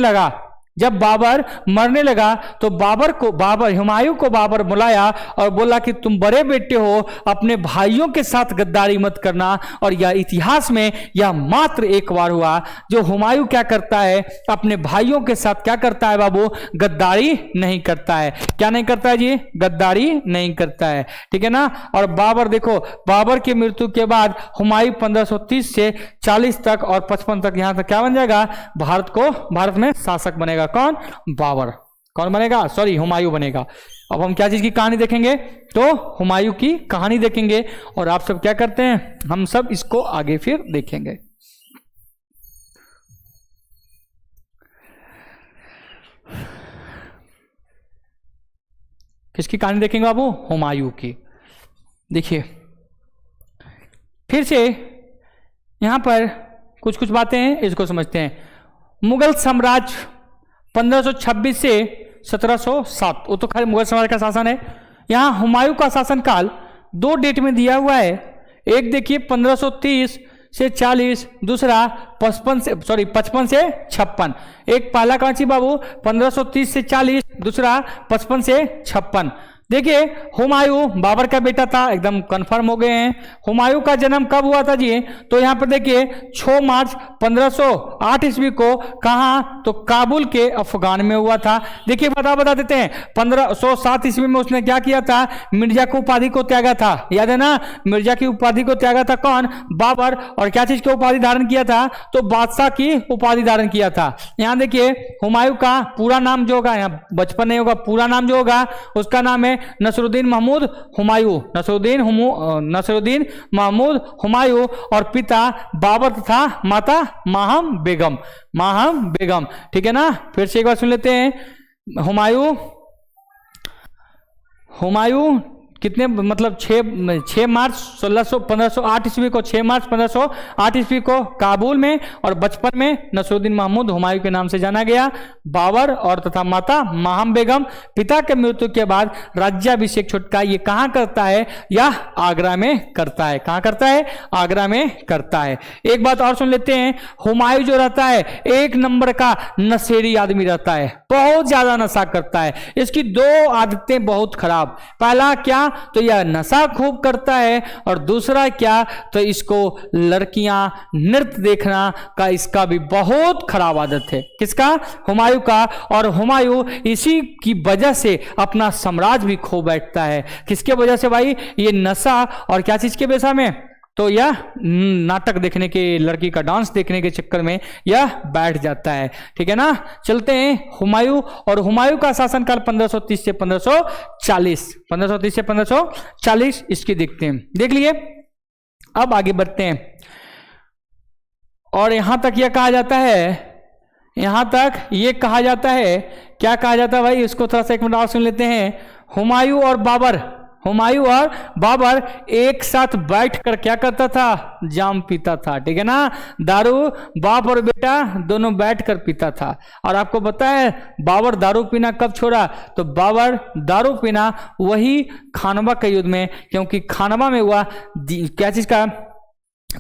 लगा तो हुमायूं को बाबर बुलाया और बोला कि तुम बड़े बेटे हो, अपने भाइयों के साथ गद्दारी मत करना। और यह इतिहास में यह मात्र एक बार हुआ जो हुमायूं क्या करता है, अपने भाइयों के साथ क्या करता है बाबू, गद्दारी नहीं करता है। क्या नहीं करता है जी, गद्दारी नहीं करता है, ठीक है ना। और बाबर देखो, बाबर की मृत्यु के बाद हुमायूं 1530 से 40 तक और 55 तक यहां तक क्या बन जाएगा, भारत में शासक बनेगा। कौन, बाबर। कौन बनेगा, सॉरी हुमायूं बनेगा। अब हम क्या चीज की कहानी देखेंगे, तो हुमायूं की कहानी देखेंगे। और आप सब क्या करते हैं, हम सब इसको आगे फिर देखेंगे। किसकी कहानी देखेंगे बाबू, हुमायूं की। देखिए फिर से यहां पर कुछ कुछ बातें हैं, इसको समझते हैं। मुगल साम्राज्य 1526 से 1707, वो तो खाली मुगल साम्राज्य का शासन है। यहां हुमायूं का शासनकाल 2 डेट में दिया हुआ है। एक देखिए 1530 से 40, दूसरा 55 से 56। एक पहला कौन सी बाबू, 1530 से 40, दूसरा 55 से 56। देखिए हुमायूं बाबर का बेटा था, एकदम कंफर्म हो गए हैं। हुमायूं का जन्म कब हुआ था जी, तो यहां पर देखिए 6 मार्च 1508 ईस्वी को, कहां, तो काबुल के अफगान में हुआ था। देखिए बता देते हैं, 1507 ईस्वी में उसने क्या किया था, मिर्जा की उपाधि को त्यागा था। याद है ना, मिर्जा की उपाधि को त्यागा था कौन, बाबर। और क्या चीज की उपाधि धारण किया था, तो बादशाह की उपाधि धारण किया था। यहां देखिए हुमायूं का पूरा नाम जो होगा, यहाँ बचपन नहीं होगा, पूरा नाम जो होगा उसका नाम है नसरुद्दीन महमूद हुमायूं, नसरुद्दीन महमूद हुमायूं। और पिता बाबर तथा माता माहम बेगम, ठीक है ना। फिर से एक बार सुन लेते हैं। हुमायूं कितने, मतलब 6 मार्च 1508 ईस्वी को, 6 मार्च 1508 ईस्वी को काबुल में, और बचपन में नसरुद्दीन महमूद हुमायूं के नाम से जाना गया। बाबर और तथा माता माहम बेगम। पिता के मृत्यु के बाद राज्याभिषेक छुटका ये कहाँ करता है, यह आगरा में करता है। कहाँ करता है, आगरा में करता है। एक बात और सुन लेते हैं, हुमायूं जो रहता है 1 नंबर का नशेड़ी आदमी रहता है, बहुत ज्यादा नशा करता है। इसकी 2 आदतें बहुत खराब। पहला क्या, तो यह नशा खूब करता है, और दूसरा क्या, तो इसको लड़कियां नृत्य देखना का इसका भी बहुत खराब आदत है। किसका? हुमायूं का। और हुमायूं इसी की वजह से अपना साम्राज्य भी खो बैठता है। किसके वजह से भाई? ये नशा और क्या चीज के बेसा में, तो यह नाटक देखने के, लड़की का डांस देखने के चक्कर में यह बैठ जाता है। ठीक है ना। चलते हैं हुमायूं, और हुमायूं का शासनकाल 1530 से 1540, 1530 से 1540 इसकी देखते हैं। देख लिए, अब आगे बढ़ते हैं। और यहां तक यह कहा जाता है, यहां तक ये कहा जाता है, क्या कहा जाता है भाई? इसको थोड़ा सा एक मिनट और सुन लेते हैं। हुमायूं और बाबर एक साथ बैठकर क्या करता था? जाम पीता था। ठीक है ना। दारू बाप और बेटा दोनों बैठकर पीता था। और आपको पता है बाबर दारू पीना कब छोड़ा? तो बाबर दारू पीना वही खानवा के युद्ध में, क्योंकि खानवा में हुआ क्या चीज का,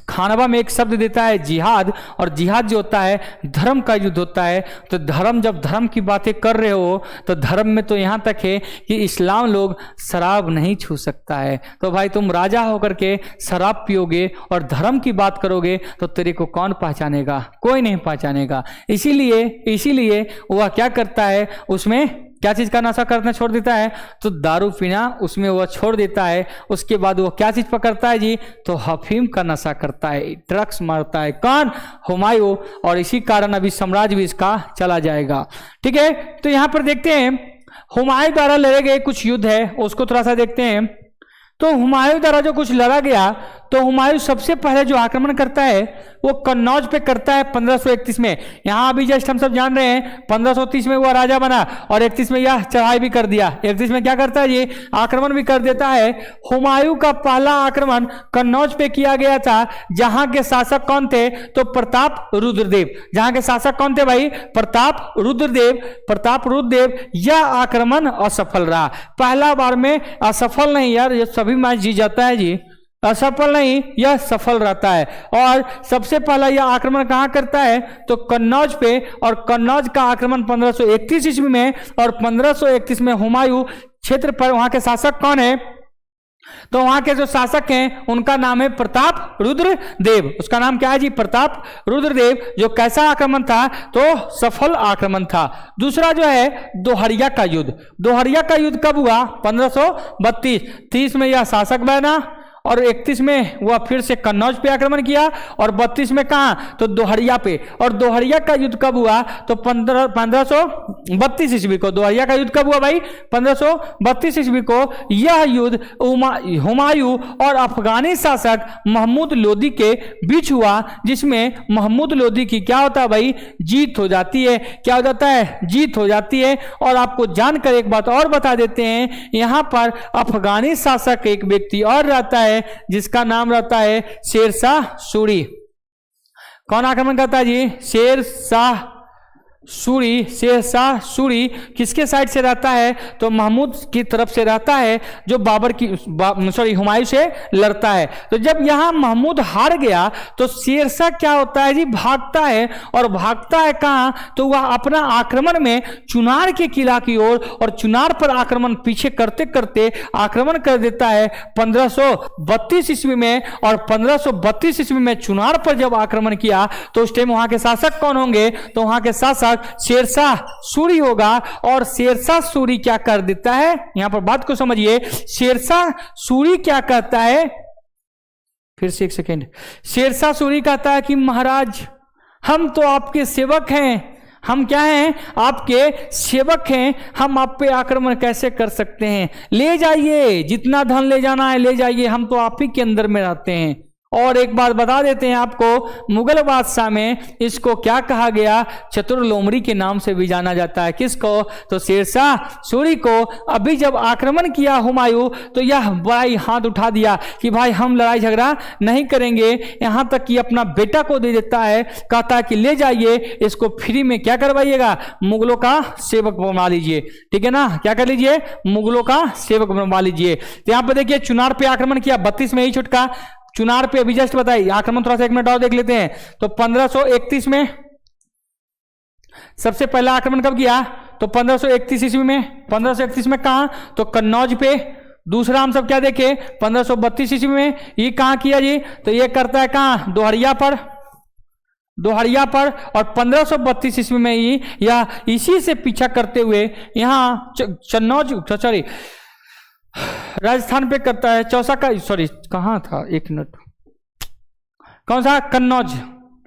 खानवा में एक शब्द देता है जिहाद, और जिहाद जो होता है धर्म का युद्ध होता है। तो धर्म, जब धर्म की बातें कर रहे हो तो धर्म में तो यहाँ तक है कि इस्लाम लोग शराब नहीं छू सकता है। तो भाई तुम राजा होकर के शराब पियोगे और धर्म की बात करोगे तो तेरे को कौन पहचानेगा? कोई नहीं पहचानेगा। इसीलिए वह क्या करता है, उसमें क्या चीज का नशा करना छोड़ देता है? तो दारू पीना उसमें वह छोड़ देता है। उसके बाद वो क्या चीज पकड़ता है जी? तो अफीम का नशा करता है, ड्रग्स मारता है। कौन? हुमायूं। और इसी कारण अभी साम्राज्य भी इसका चला जाएगा। ठीक है। तो यहां पर देखते हैं हुमायूं द्वारा लड़े गए कुछ युद्ध है, उसको थोड़ा सा देखते हैं। तो हुमायूं द्वारा जो कुछ लड़ा गया, तो हुमायूं सबसे पहले जो आक्रमण करता है वो कन्नौज पे करता है 1531 में। यहां अभी जस्ट हम सब जान रहे हैं 1530 में वह राजा बना, और 31 में यह चढ़ाई भी कर दिया। 31 में क्या करता है? ये आक्रमण भी कर देता है। हुमायूं का पहला आक्रमण कन्नौज पे किया गया था, जहां के शासक कौन थे? तो प्रताप रुद्रदेव। जहां के शासक कौन थे भाई? प्रताप रुद्रदेव। यह आक्रमण असफल रहा। पहला बार में असफल नहीं यार, ये सभी मैच जीत जाता है जी, असफल नहीं, यह सफल रहता है। और सबसे पहला यह आक्रमण कहां करता है? तो कन्नौज पे। और कन्नौज का आक्रमण 1531 ईस्वी में, और 1531 में हुमायूं क्षेत्र पर, वहां के शासक कौन है? तो वहां के जो शासक हैं उनका नाम है प्रताप रुद्रदेव। उसका नाम क्या है जी? प्रताप रुद्रदेव। जो कैसा आक्रमण था? तो सफल आक्रमण था। दूसरा जो है दोहरिया का युद्ध। दोहरिया का युद्ध कब हुआ? 1532। 30 में यह शासक बना, और 31 में वह फिर से कन्नौज पे आक्रमण किया, और 32 में कहाँ? तो दोहरिया पे। और दोहरिया का युद्ध कब हुआ? तो 1532 ईस्वी को। दोहरिया का युद्ध कब हुआ भाई? 1532 ईस्वी को। यह युद्ध हुमायूं और अफगानी शासक महमूद लोदी के बीच हुआ, जिसमें महमूद लोदी की क्या होता है भाई? जीत हो जाती है। क्या हो जाता है? जीत हो जाती है। और आपको जानकर एक बात और बता देते हैं, यहां पर अफगानी शासक एक व्यक्ति और रहता है जिसका नाम रहता है शेरशाह सूरी। कौन आक्रमण करता है जी? शेरशाह सूरी किसके साइड से रहता है? तो महमूद की तरफ से रहता है, जो हुमायूं से लड़ता है। तो जब यहां महमूद हार गया तो शेरशाह क्या होता है जी? भागता है। और भागता है कहां? तो वह अपना आक्रमण में चुनार के किला की ओर, और चुनार पर आक्रमण पीछे करते करते आक्रमण कर देता है 1532 ईस्वी में। और 1532 ईस्वी में चुनार पर जब आक्रमण किया तो उस टाइम वहां के शासक कौन होंगे? तो वहां के शासक शेरशाह सूरी होगा। और शेरशाह सूरी क्या कर देता है? यहां पर बात को समझिए। शेरशाह सूरी क्या कहता है? फिर से एक सेकेंड। शेरशाह सूरी कहता है कि महाराज हम तो आपके सेवक हैं, हम क्या हैं? आपके सेवक हैं, हम आप पे आक्रमण कैसे कर सकते हैं? ले जाइए, जितना धन ले जाना है ले जाइए, हम तो आप ही के अंदर में रहते हैं। और एक बात बता देते हैं आपको, मुगल बादशाह में इसको क्या कहा गया? चतुर लोमड़ी के नाम से भी जाना जाता है। किसको? तो शेरशाह सूरी को। अभी जब आक्रमण किया हुमायूं तो यह बड़ा ही हाथ उठा दिया कि भाई हम लड़ाई झगड़ा नहीं करेंगे। यहां तक कि अपना बेटा को दे देता है, कहता है कि ले जाइए, इसको फ्री में क्या करवाइएगा? मुगलों का सेवक बनवा लीजिए। ठीक है ना। क्या कर लीजिए? मुगलों का सेवक बनवा लीजिए। तो यहां पर देखिए चुनार पे आक्रमण किया 32 में ही छुटका। चुनार पे अभी जस्ट बताइए आक्रमण, थोड़ा सा एक मिनट और देख लेते हैं। तो 1531 में सबसे पहला आक्रमण कब किया? तो 1531 ईस्वी में। 1531 में कहां? तो कन्नौज पे। दूसरा हम सब क्या देखे 1532 ईस्वी में ये कहाँ किया जी, तो ये करता है कहाँ, दोहरिया पर, दोहरिया पर। और 1532 ईस्वी में ही या इसी से पीछा करते हुए यहाँ चन्नौज, सॉरी राजस्थान पे करता है, चौसा का, सॉरी कहाँ था, एक मिनट, कौन सा, कन्नौज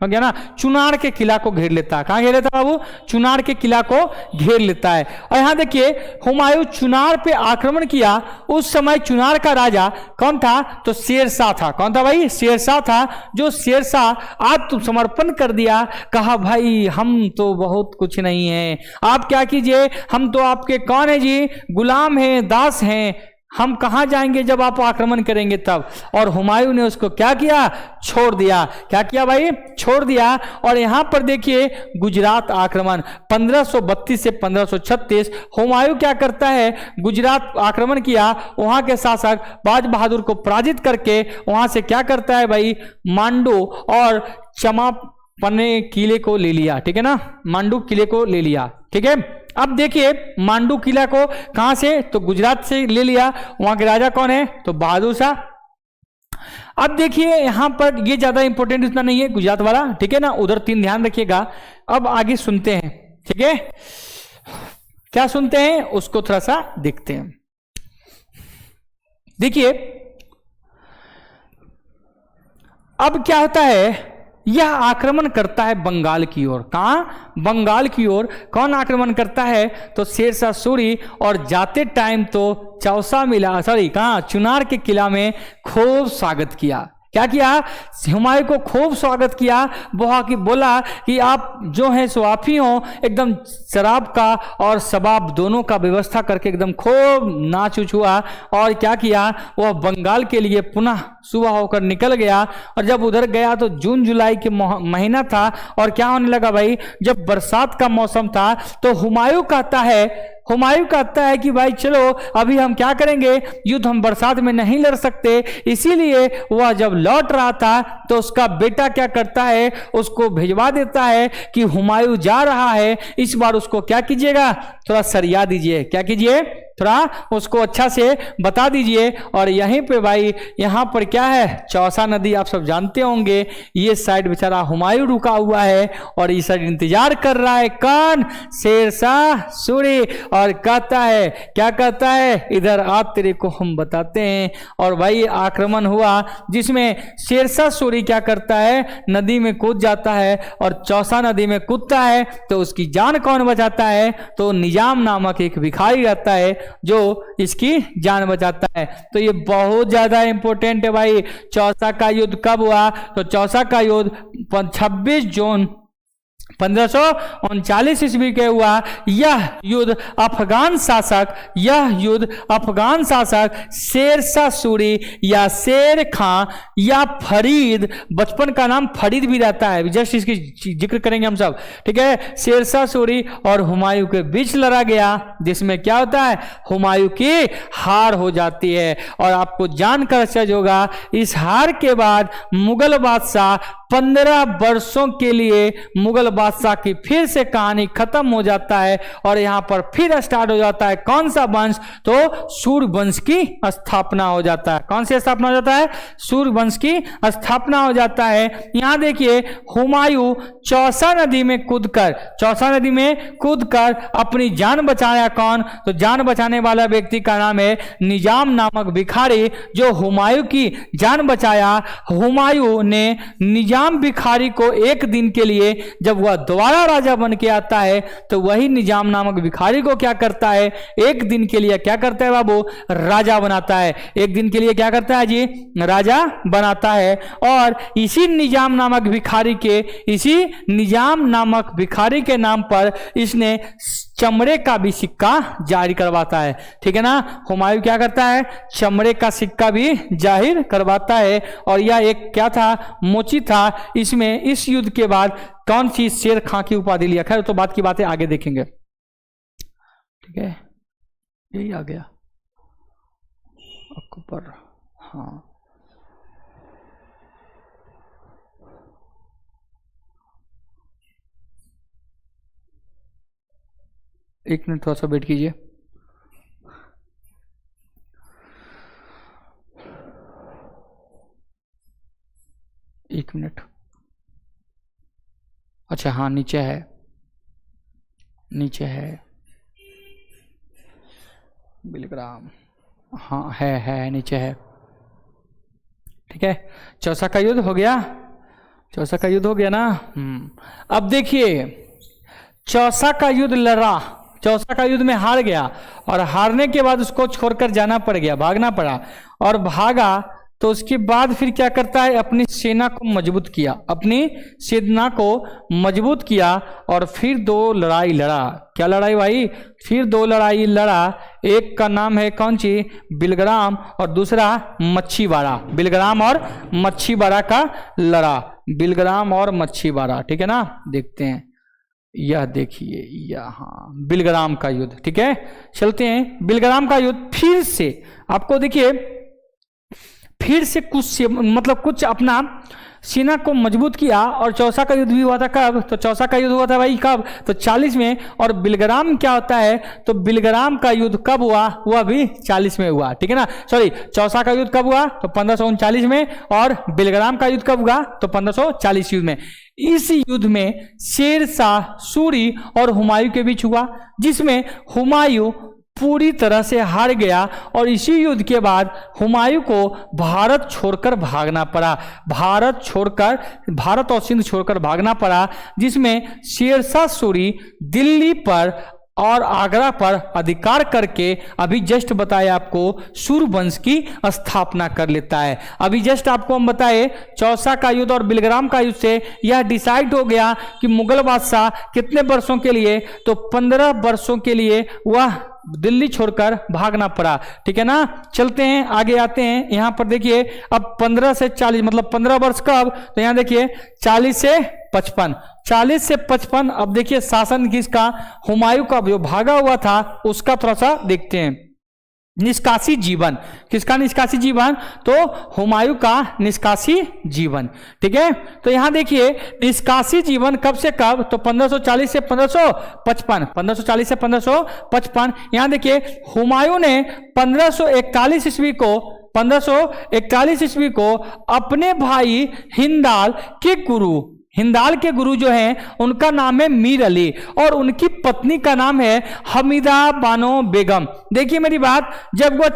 हो गया ना, चुनार के किला को घेर लेता है। कहां घेर लेता है बाबू, चुनार के किला को घेर लेता है। और यहां देखिए हुमायूं चुनार पे आक्रमण किया, उस समय चुनार का राजा कौन था, तो शेरशाह था। कौन था भाई, शेरशाह था। जो शेरशाह आत्मसमर्पण कर दिया, कहा भाई हम तो बहुत कुछ नहीं है, आप क्या कीजिए, हम तो आपके कौन है जी, गुलाम हैं, दास हैं, हम कहां जाएंगे जब आप आक्रमण करेंगे तब। और हुमायूं ने उसको क्या किया, छोड़ दिया। क्या किया भाई, छोड़ दिया। और यहां पर देखिए गुजरात आक्रमण 1532 से 1536, हुमायूं क्या करता है, गुजरात आक्रमण किया, वहां के शासक बाज बहादुर को पराजित करके वहां से क्या करता है भाई, मांडू और चमापने किले को ले लिया। ठीक है ना, मांडू किले को ले लिया। ठीक है, अब देखिए मांडू किला को कहां से, तो गुजरात से ले लिया। वहां के राजा कौन है, तो बहादुर शाह। अब देखिए यहां पर ये ज्यादा इंपॉर्टेंट इतना नहीं है गुजरात वाला, ठीक है ना, उधर 3 ध्यान रखिएगा। अब आगे सुनते हैं, ठीक है, क्या सुनते हैं उसको थोड़ा सा देखते हैं। देखिए अब क्या होता है, यह आक्रमण करता है बंगाल की ओर। कहां, बंगाल की ओर। कौन आक्रमण करता है, तो शेरशाह सूरी। और जाते टाइम तो चौसा मिला, सॉरी कहां, चुनार के किला में खूब स्वागत किया। क्या किया, हुमायूं को खूब स्वागत किया। बोला कि आप जो हैं सो आप ही हो, एकदम शराब का और शबाब दोनों का व्यवस्था करके एकदम खूब नाच उच हुआ। और क्या किया, वह बंगाल के लिए पुनः सुबह होकर निकल गया। और जब उधर गया तो जून जुलाई के महीना था। और क्या होने लगा भाई, जब बरसात का मौसम था तो हुमायूं कहता है कि भाई चलो अभी हम क्या करेंगे, युद्ध हम बरसात में नहीं लड़ सकते। इसीलिए वह जब लौट रहा था तो उसका बेटा क्या करता है, उसको भिजवा देता है कि हुमायूं जा रहा है, इस बार उसको क्या कीजिएगा, थोड़ा सरिया दीजिए। क्या कीजिए, थोड़ा उसको अच्छा से बता दीजिए। और यहीं पे भाई यहाँ पर क्या है, चौसा नदी आप सब जानते होंगे। ये साइड बेचारा हुमायूं रुका हुआ है और इस साइड इंतजार कर रहा है कौन, शेरशाह सूरी। और कहता है, क्या कहता है, इधर आ तेरे को हम बताते हैं। और भाई आक्रमण हुआ जिसमें शेरशाह सूरी क्या करता है, नदी में कूद जाता है। और चौसा नदी में कूदता है तो उसकी जान कौन बचाता है, तो निजाम नामक एक भिखारी रहता है जो इसकी जान बचाता है। तो ये बहुत ज्यादा इंपॉर्टेंट है भाई। चौसा का युद्ध कब हुआ, तो चौसा का युद्ध 26 जून 1539 ईस्वी के हुआ। यह युद्ध अफगान शासक शेरशाह सूरी या शेर खां या फरीद, बचपन का नाम फरीद भी रहता है, जस्ट इसकी जिक्र करेंगे हम सब, ठीक है। शेरशाह सूरी और हुमायूं के बीच लड़ा गया, जिसमें क्या होता है, हुमायूं की हार हो जाती है। और आपको जानकर आश्चर्य होगा, इस हार के बाद मुगल बादशाह 15 वर्षों के लिए मुगल बादशाह की फिर से कहानी खत्म हो जाता है। और यहां पर फिर स्टार्ट हो जाता है कौन सा वंश, तो सूर्यवंश की स्थापना हो जाता है। कौन सी स्थापना हो जाता है, सूर्यवंश की स्थापना हो जाता है। यहां देखिए हुमायूं चौसा नदी में कूदकर अपनी जान बचाया। कौन, तो जान बचाने वाला व्यक्ति का नाम है निजाम नामक भिखारी, जो हुमायूं की जान बचाया। हुमायूं ने निजाम भिखारी को एक दिन के लिए, जब वह दोबारा राजा बन के आता है, तो वही निजाम नामक भिखारी को क्या करता है, एक दिन के लिए क्या करता है बाबू, राजा बनाता है। एक दिन के लिए क्या करता है जी, राजा बनाता है। और इसी निजाम नामक भिखारी के नाम पर इसने चमड़े का भी सिक्का जारी करवाता है, ठीक है ना। हुमायूं क्या करता है, चमड़े का सिक्का भी जाहिर करवाता है। और यह एक क्या था, मोची था। इसमें इस युद्ध के बाद कौन सी शेर खां की उपाधि लिया, खैर तो बात की बातें आगे देखेंगे, ठीक है। यही आ गया अकबर, हाँ एक मिनट थोड़ा सा वेट कीजिए। एक मिनट, अच्छा हाँ नीचे है, नीचे है बिलग्राम, हाँ है नीचे है। ठीक है, चौसा का युद्ध हो गया, चौसा का युद्ध हो गया ना। अब देखिए चौसा का युद्ध लड़ा, चौसा का युद्ध में हार गया और हारने के बाद उसको छोड़कर जाना पड़ गया, भागना पड़ा, और भागा तो उसके बाद फिर क्या करता है, अपनी सेना को मजबूत किया, अपनी सेना को मजबूत किया और फिर 2 लड़ाई लड़ा। क्या लड़ाई भाई, फिर 2 लड़ाई लड़ा। एक का नाम है कौन सी, बिलग्राम, और दूसरा मच्छीवाड़ा, बिलग्राम और मच्छीवाड़ा का लड़ा, बिलग्राम और मच्छीवाड़ा। ठीक है ना, देखते हैं, यह देखिए यहाँ बिलग्राम का युद्ध। ठीक है, चलते हैं बिलग्राम का युद्ध। फिर से आपको देखिए, फिर से कुछ अपना सेना को मजबूत किया। और चौसा का युद्ध भी हुआ था कब, तो चौसा का युद्ध हुआ था भाई कब, तो 40 में। और बिलग्राम क्या होता है, तो बिलग्राम का युद्ध कब हुआ, वह भी 40 में हुआ। ठीक है ना, सॉरी, चौसा का युद्ध कब हुआ, तो 1539 में, और बिलग्राम का युद्ध कब हुआ, तो 1540 युद्ध में। इस युद्ध में शेरशाह सूरी और हुमायूं के बीच हुआ, जिसमें हुमायूं पूरी तरह से हार गया। और इसी युद्ध के बाद हुमायूं को भारत छोड़कर भागना पड़ा, भारत और सिंध छोड़कर भागना पड़ा, जिसमें शेरशाह सूरी दिल्ली पर और आगरा पर अधिकार करके, अभी जस्ट बताया आपको, सूर्यवंश की स्थापना कर लेता है। अभी जस्ट आपको हम बताए चौसा का युद्ध और बिलग्राम का युद्ध से यह डिसाइड हो गया कि मुगल बादशाह कितने वर्षों के लिए, तो 15 वर्षों के लिए वह दिल्ली छोड़कर भागना पड़ा। ठीक है ना, चलते हैं आगे, आते हैं। यहां पर देखिए अब 15 से 40 मतलब 15 वर्ष कब, तो यहां देखिए 40 से 55, 40 से 55। अब देखिए शासन किसका, हुमायूं का, जो भागा हुआ था उसका थोड़ा सा देखते हैं। निष्कासी जीवन, किसका निष्कासी जीवन, तो हुमायूं का निष्कासी जीवन। ठीक है, तो यहां देखिए निष्कासी जीवन कब से कब, तो 1540 से 1555, 1540 से 1555। यहां देखिए हुमायूं ने 1541 ईस्वी को, 1541 ईस्वी को अपने भाई हिंदाल के गुरु जो हैं उनका नाम है मीर अली, और उनकी पत्नी का नाम है हमीदा बानो बेगम। देखिए मेरी बात, जब वह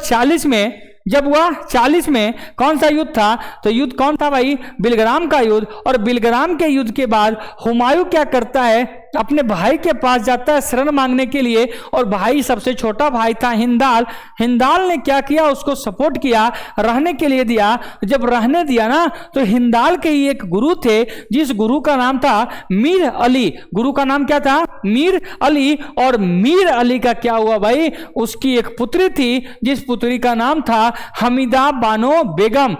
40 में कौन सा युद्ध था, तो युद्ध कौन था भाई, बिलग्राम का युद्ध। और बिलग्राम के युद्ध के बाद हुमायूं क्या करता है, अपने भाई के पास जाता है शरण मांगने के लिए, और भाई सबसे छोटा भाई था हिंदाल ने क्या किया, उसको सपोर्ट किया, रहने के लिए दिया। जब रहने दिया ना, तो हिंदाल के ही एक गुरु थे, जिस गुरु का नाम था मीर अली, गुरु का नाम क्या था, मीर अली। और मीर अली का क्या हुआ भाई, उसकी एक पुत्री थी, जिस पुत्री का नाम था हमीदा बानो बेगम।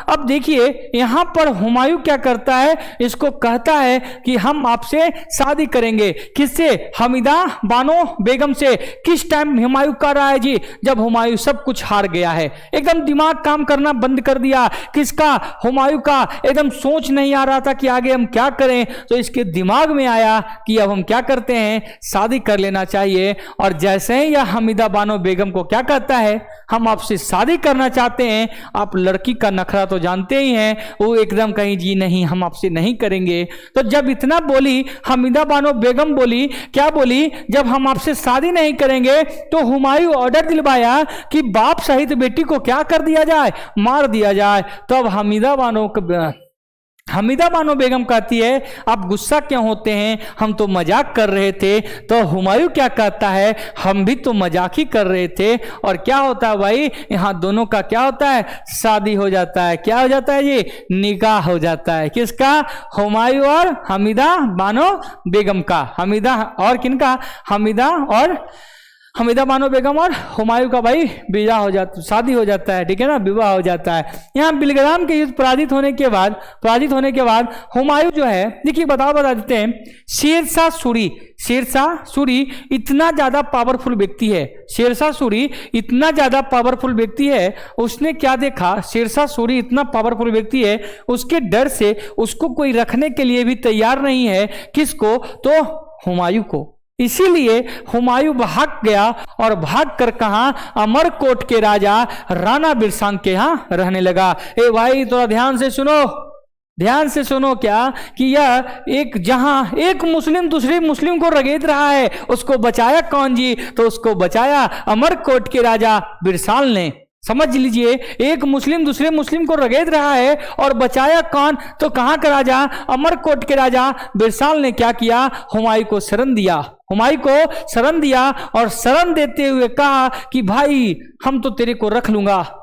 अब देखिए यहां पर हुमायूं क्या करता है, इसको कहता है कि हम आपसे शादी करेंगे, किससे, हमीदा बानो बेगम से। किस टाइम हुमायूं कर रहा है जी, जब हुमायूं सब कुछ हार गया है, एकदम दिमाग काम करना बंद कर दिया, किसका, हुमायूं का। एकदम सोच नहीं आ रहा था कि आगे हम क्या करें, तो इसके दिमाग में आया कि अब हम क्या करते हैं, शादी कर लेना चाहिए। और जैसे ही यह हमीदा बानो बेगम को क्या कहता है, हम आपसे शादी करना चाहते हैं। आप लड़की का नखरा तो जानते ही हैं, वो एकदम कहीं जी नहीं, हम आपसे नहीं करेंगे। तो जब इतना बोली हमीदा बानो बेगम, बोली क्या बोली, जब हम आपसे शादी नहीं करेंगे, तो हुमायूं ऑर्डर दिलवाया कि बाप सहित बेटी को क्या कर दिया जाए, मार दिया जाए। तो अब हमीदा बानो बेगम कहती है, आप गुस्सा क्यों होते हैं, हम तो मजाक कर रहे थे। तो हुमायूं क्या कहता है, हम भी तो मजाक ही कर रहे थे। और क्या होता है भाई, यहाँ दोनों का क्या होता है, शादी हो जाता है। क्या हो जाता है जी, निकाह हो जाता है। किसका, हुमायूं और हमीदा बानो बेगम का। हमीदा और किनका, हमीदा बानो बेगम और हुमायूं का भाई विवाह हो जाता, शादी हो जाता है। ठीक है ना, विवाह हो जाता है। यहाँ बिलग्राम के युद्ध पराजित होने के बाद हुमायूं जो है, देखिए बता देते हैं, शेरशाह सूरी इतना ज्यादा पावरफुल व्यक्ति है, शेरशाह सूरी इतना ज्यादा पावरफुल व्यक्ति है। उसने क्या देखा, शेरशाह सूरी इतना पावरफुल व्यक्ति है, उसके डर से उसको कोई रखने के लिए भी तैयार नहीं है। किसको, तो हुमायूं को। इसीलिए हुमायूं भाग गया और भाग कर कहा अमरकोट के राजा राणा बिरसांग के यहाँ रहने लगा। ए भाई थोड़ा ध्यान से सुनो, ध्यान से सुनो क्या कि यह एक जहां एक मुस्लिम दूसरे मुस्लिम को रगेद रहा है, उसको बचाया कौन जी? तो उसको बचाया अमरकोट के राजा बिरसाल ने। समझ लीजिए, एक मुस्लिम दूसरे मुस्लिम को रगेद रहा है और बचाया कौन? तो कहां का राजा? अमरकोट के राजा बिरसाल ने क्या किया? हुमायूं को शरण दिया, हुमायूं को शरण दिया और शरण देते हुए कहा कि भाई हम तो तेरे को रख लूंगा,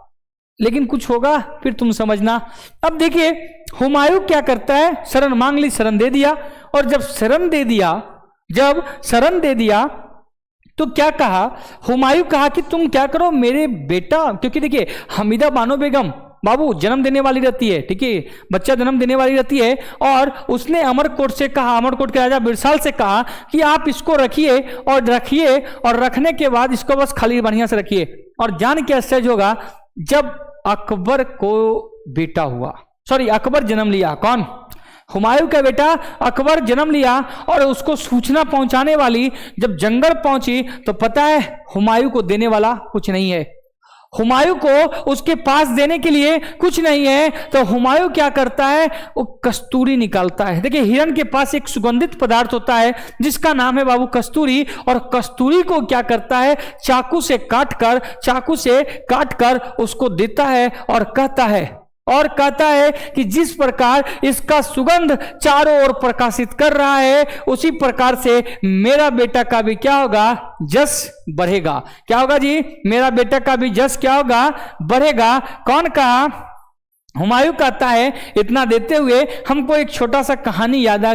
लेकिन कुछ होगा फिर तुम समझना। अब देखिए हुमायूं क्या करता है, शरण मांग ली, शरण दे दिया, और जब शरण दे दिया तो क्या कहा? हुमायूं कहा कि तुम क्या करो मेरे बेटा, क्योंकि देखिए हमीदा बानो बेगम बाबू जन्म देने वाली रहती है, ठीक है, बच्चा जन्म देने वाली रहती है, और उसने अमरकोट से कहा, अमरकोट के राजा बिरसाल से कहा कि आप इसको रखिए और रखने के बाद इसको बस खाली बढ़िया से रखिए। और जान के आश्चर्य होगा, जब अकबर को बेटा हुआ, सॉरी अकबर जन्म लिया, कौन? हुमायूं का बेटा अकबर जन्म लिया, और उसको सूचना पहुंचाने वाली जब जंगल पहुंची तो पता है हुमायूं को देने वाला कुछ नहीं है, हुमायूं को उसके पास देने के लिए कुछ नहीं है। तो हुमायूं क्या करता है? वो कस्तूरी निकालता है। देखिए हिरन के पास एक सुगंधित पदार्थ होता है जिसका नाम है बाबू कस्तूरी, और कस्तूरी को क्या करता है? चाकू से काट कर उसको देता है और कहता है कि जिस प्रकार इसका सुगंध चारों ओर प्रकाशित कर रहा है, उसी प्रकार से मेरा बेटा का भी क्या होगा? जस बढ़ेगा। क्या होगा जी? मेरा बेटा का भी जस क्या होगा? बढ़ेगा। कौन कहा? हुमायूं कहता है। इतना देते हुए हमको एक छोटा सा कहानी याद आ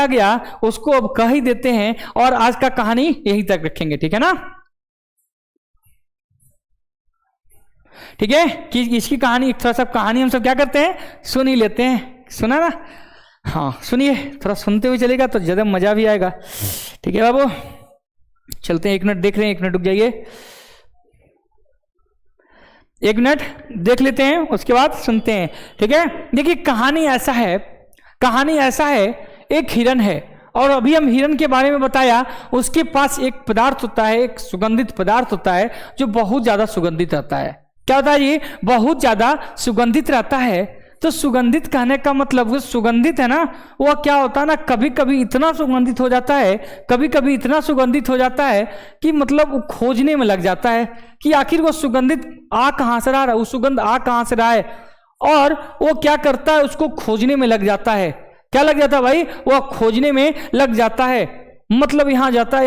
गया, उसको अब कह ही देते हैं, और आज का कहानी यहीं तक रखेंगे, ठीक है ना? ठीक है कि इसकी कहानी, थोड़ा सा कहानी हम सब क्या करते हैं, सुन ही लेते हैं। सुना ना? हाँ सुनिए, थोड़ा सुनते हुए चलेगा तो ज्यादा मजा भी आएगा। ठीक है बाबू, चलते हैं। 1 मिनट देख रहे हैं, 1 मिनट रुक जाइए, 1 मिनट देख लेते हैं, उसके बाद सुनते हैं। ठीक है, देखिए कहानी ऐसा है, एक हिरन है, और अभी हम हिरन के बारे में बताया, उसके पास एक पदार्थ होता है, एक सुगंधित पदार्थ होता है जो बहुत ज्यादा सुगंधित रहता है। क्या होता है ये? बहुत ज्यादा सुगंधित रहता है। तो सुगंधित कहने का मतलब, वो सुगंधित है ना, वो क्या होता है ना, कभी कभी इतना सुगंधित हो जाता है कि मतलब वो खोजने में लग जाता है कि आखिर वो सुगंधित आ कहां से रहा है, वो सुगंध आ कहां से रहा है, और वो क्या करता है, उसको खोजने में लग जाता है। क्या लग जाता है भाई? वो खोजने में लग जाता है, मतलब यहां जाता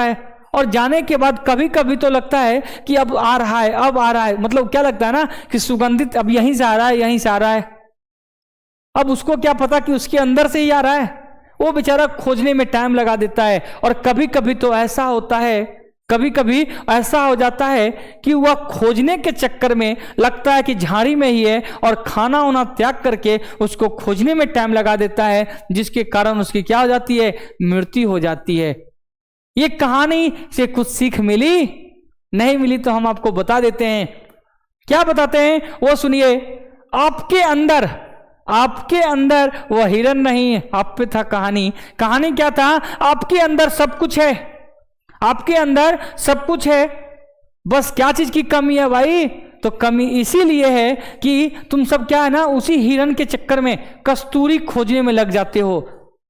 है, और जाने के बाद कभी कभी तो लगता है कि अब आ रहा है, मतलब क्या लगता है ना कि सुगंधित अब यहीं से आ रहा है। अब उसको क्या पता कि उसके अंदर से ही आ रहा है, वो बेचारा खोजने में टाइम लगा देता है। और कभी कभी तो ऐसा हो जाता है कि वह खोजने के चक्कर में लगता है कि झाड़ी में ही है, और खाना वाना त्याग करके उसको खोजने में टाइम लगा देता है, जिसके कारण उसकी क्या हो जाती है? मृत्यु हो जाती है। ये कहानी से कुछ सीख मिली? नहीं मिली तो हम आपको बता देते हैं। क्या बताते हैं वो सुनिए। आपके अंदर वह हिरन नहीं, आप पे था कहानी क्या था? आपके अंदर सब कुछ है, बस क्या चीज की कमी है भाई? तो कमी इसीलिए है कि तुम सब क्या है ना, उसी हिरन के चक्कर में कस्तूरी खोजने में लग जाते हो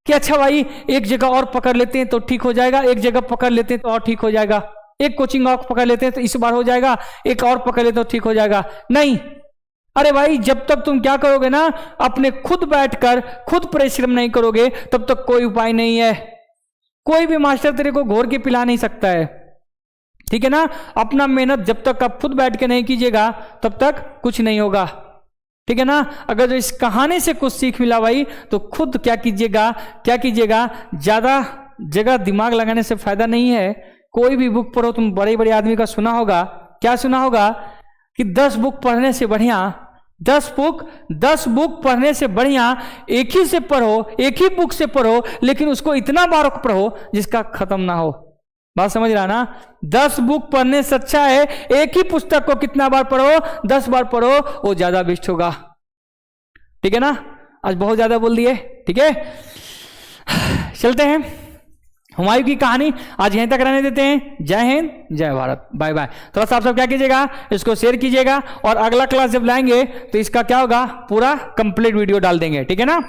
कि अच्छा भाई एक जगह और पकड़ लेते हैं तो ठीक हो जाएगा, एक जगह पकड़ लेते हैं तो और ठीक हो जाएगा, एक कोचिंग और पकड़ लेते हैं तो इस बार हो जाएगा, एक और पकड़ लेते तो ठीक हो जाएगा। नहीं, अरे भाई जब तक तुम क्या करोगे ना, अपने खुद बैठकर खुद परिश्रम नहीं करोगे तब तक कोई उपाय नहीं है। कोई भी मास्टर तेरे को घोर के पिला नहीं सकता है, ठीक है ना? अपना मेहनत जब तक आप खुद बैठ के नहीं कीजिएगा तब तक कुछ नहीं होगा, ठीक है ना? अगर जो इस कहानी से कुछ सीख मिला भाई तो खुद क्या कीजिएगा, ज्यादा जगह दिमाग लगाने से फायदा नहीं है। कोई भी बुक पढ़ो, तुम बड़े बड़े आदमी का सुना होगा, क्या सुना होगा कि 10 बुक पढ़ने से बढ़िया 10 बुक पढ़ने से बढ़िया एक ही बुक से पढ़ो, लेकिन उसको इतना बार पढ़ो जिसका खत्म ना हो। बात समझ रहा ना? 10 बुक पढ़ने से अच्छा है एक ही पुस्तक को कितना बार पढ़ो, 10 बार पढ़ो, वो ज्यादा बेस्ट होगा, ठीक है ना? आज बहुत ज्यादा बोल दिए, ठीक है? चलते हैं, हुमायूं की कहानी आज यहीं तक रहने देते हैं। जय हिंद, जय भारत, बाय बाय। थोड़ा सा आप सब क्या कीजिएगा, इसको शेयर कीजिएगा, और अगला क्लास जब लाएंगे तो इसका क्या होगा, पूरा कंप्लीट वीडियो डाल देंगे, ठीक है ना।